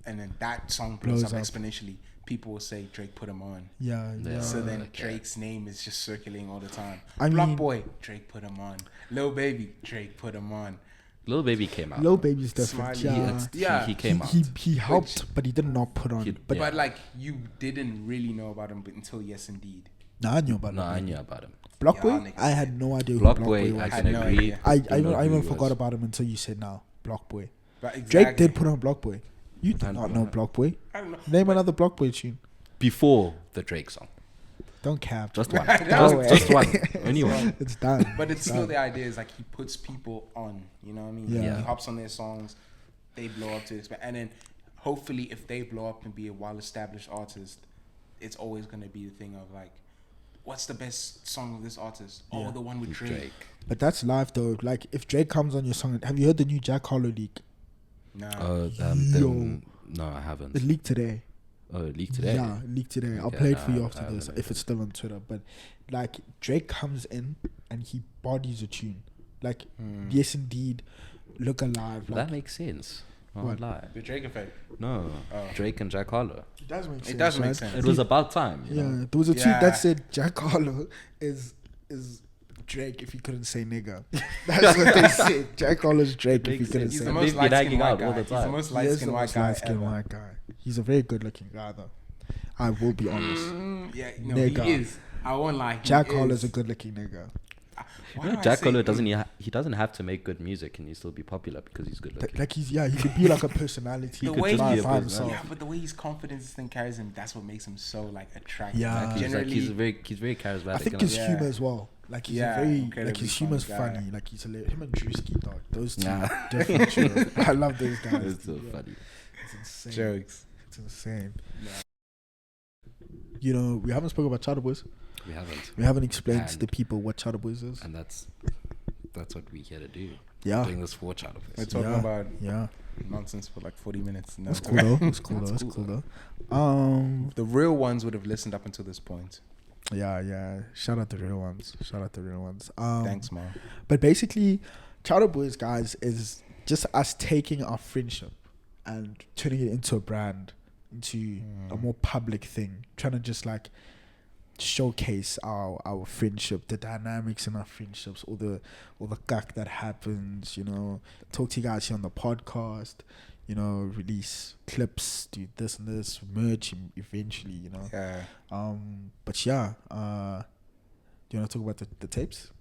and then that song blows Blows up up. exponentially. People will say Drake put him on. yeah. Yeah. So then okay. Drake's name is just circulating all the time. I Block mean- Boy, Drake put him on. Lil Baby, Drake put him on. Lil Baby came out. Low Baby's different. Smiley, Yeah. Yeah. He came out. He helped, but he did not put on. He- But yeah. But like you didn't really know about him until Yes Indeed. nah, I knew about No, Lil I Baby. knew about him. Block Yeah, Boy, niggas I had no idea who Block Block Boy, Boy I was. had can no agree. idea. I Don't know even who he forgot was. about him until you said now. Block Boy. But exactly. Drake did put on Block Boy. You did I not don't know know. Block Boy. I don't know. Name another Block Boy tune. Before the Drake song. Don't cap. Just one. No just one. Only one. It's done. But it's still done. the idea is like he puts people on, you know what I mean? Yeah. He hops on their songs, they blow up to expand, and then hopefully if they blow up and be a well-established artist, it's always gonna be the thing of like, what's the best song of this artist? Oh, Yeah. the one with Drake. But that's live though. Like if Drake comes on your song, have you heard the new Jack Harlow leak? Nah. No, I haven't. It leaked today. Oh, it leaked today. Yeah, leaked today. I'll Okay, play it no, for you I after this haven't if it's still on Twitter. But like Drake comes in and he bodies a tune. Like yes, indeed, Look Alive. Like, That makes sense. I won't lie. The Drake effect. No, Drake and Jack Harlow. it does make sense. It does make right? sense. It was about time. You Yeah, know? there was a tweet Yeah. that said Jack Harlow is Drake if he couldn't say nigga. That's what they said. Jack Harlow's Drake if he Makes couldn't sense. He's say the nigga. most They've been light-skinned hanging white out guy. all the He's the time. most He is light-skinned the white most guy light-skinned ever. white guy. He's a very good looking guy though. I will be honest. Yeah, no, Nigga. he is. I won't lie. He Jack is. Harlow's a good looking nigga. Why You do know, I Jack say Harlow him? doesn't he doesn't have to make good music and he still be popular because he's good looking. Like he could be like a personality. The could way just be a by personality. himself. Yeah, but the way his confidence thing carries him, that's what makes him so like attractive. Yeah. Like, Exactly. He's generally, he's very charismatic. I think and his Yeah. humor as well. Like he's Yeah, a very incredibly like his humor's funny guy. funny. Like he's hilarious. Him and Drewski dog. Those two Nah. definitely. I love those guys. it's so Yeah. funny. It's insane. jokes. It's insane. You know, we haven't spoken about ChowderBoys. We haven't, We haven't explained to And- the people what ChowderBoys is. and that's what we're here to do. Yeah. Doing this for Chowder We're Boys. talking Yeah. about Yeah. nonsense for like 40 minutes. No. It's cool though. It's cool though. That's It's cool, cool though. The real ones would have listened up until this point. Yeah. Shout out the real ones. Thanks, Mom. But basically, ChowderBoys, guys, is just us taking our friendship and turning it into a brand, into a more public thing. Trying to just like showcase our friendship, the dynamics in our friendships, all the gag that happens. You know, talk to you guys here on the podcast. You know, release clips, do this and this, merch eventually. You know. Yeah. But yeah, do you want to talk about the tapes?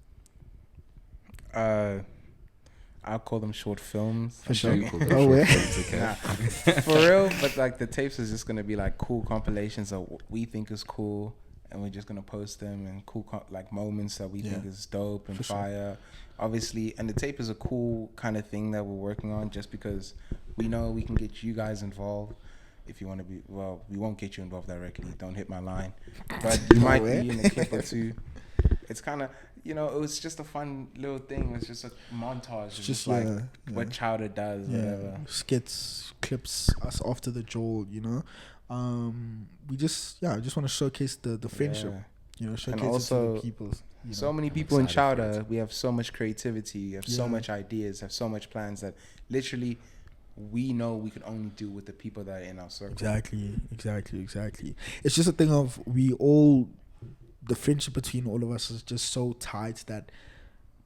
I'll call them short films. For sure. Cool. Oh, yeah. Nah, for real, but like the tapes is just gonna be like cool compilations of what we think is cool, and we're just gonna post them and cool like moments that we think is dope and For sure. fire. Obviously, and the tape is a cool kind of thing that we're working on, just because we know we can get you guys involved. If you want to be, well, we won't get you involved directly. Don't hit my line, but you might be in a clip or two. It's kind of, you know, it was just a fun little thing. It's just a montage. It's just like what Chowder does, whatever. Skits, clips, us after the Joel, you know. We just want to showcase the friendship, Yeah. you know, showcase also, it to the people. You So know. many people in excited for Chowder, we have so much creativity, we have so much ideas, have so much plans that literally we know we can only do with the people that are in our circle. Exactly. It's just a thing of the friendship between all of us is just so tight that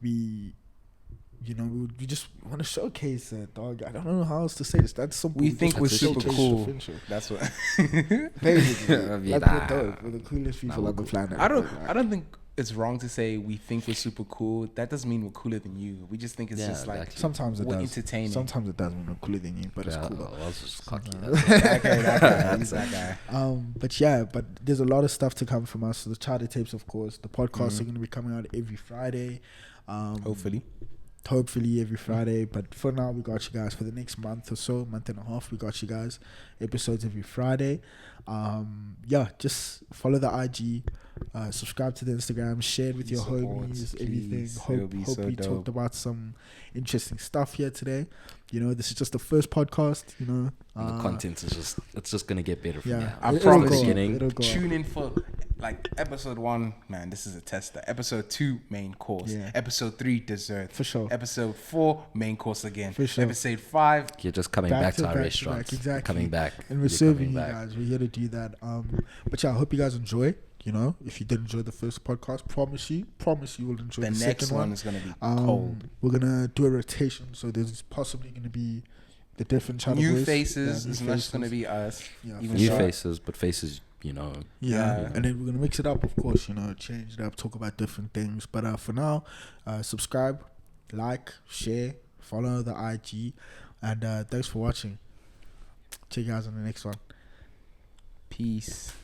we just want to showcase it, dog. I don't know how else to say this. That's simple. We think Just we're to super showcase the cool. friendship. That's what. Basically, Yeah, that's we're dope. We're the coolest people on the planet. I don't think it's wrong to say we think we're super cool. That doesn't mean we're cooler than you. We just think it's Yeah, just like exactly. Sometimes it we're does. entertaining. Sometimes it does mean we're cooler than you, but it's Yeah, cool. Though. I was just cocky. that guy. He's that guy. But there's a lot of stuff to come from us. So the Chowder tapes, of course. The podcasts are going to be coming out every Friday. Hopefully every Friday. But for now, we got you guys for the next month or so, month and a half. We got you guys episodes every Friday. Just follow the IG, subscribe to the Instagram, share it with your Support, homies, everything. please. It'll Hope be so we dope. talked about some interesting stuff here today. You know, this is just the first podcast. You know, the content is just gonna get better from yeah. here. I It'll promise go you. up, Beginning. it'll go up. Tune in for like episode 1, man, this is a tester. Episode 2, main course. Yeah. Episode 3, dessert. For sure. Episode 4, main course again. For sure. Episode 5, You're just coming Back back to to our back to restaurants. back, exactly. Coming back. And we're You're serving you coming back. guys. We're here to do that. But yeah, I hope you guys enjoy. You know, if you did enjoy the first podcast, promise you will enjoy the the next second one is going to be cold. We're gonna do a rotation, so there's possibly gonna be the different Chowder New Boys. faces. Yeah, It's not just going to be us. Yeah, Even New though- faces, but faces, you know. Yeah, and then we're gonna mix it up, of course. You know, change it up, talk about different things. But for now, subscribe, like, share, follow the IG, and thanks for watching. Check you guys on the next one. Peace.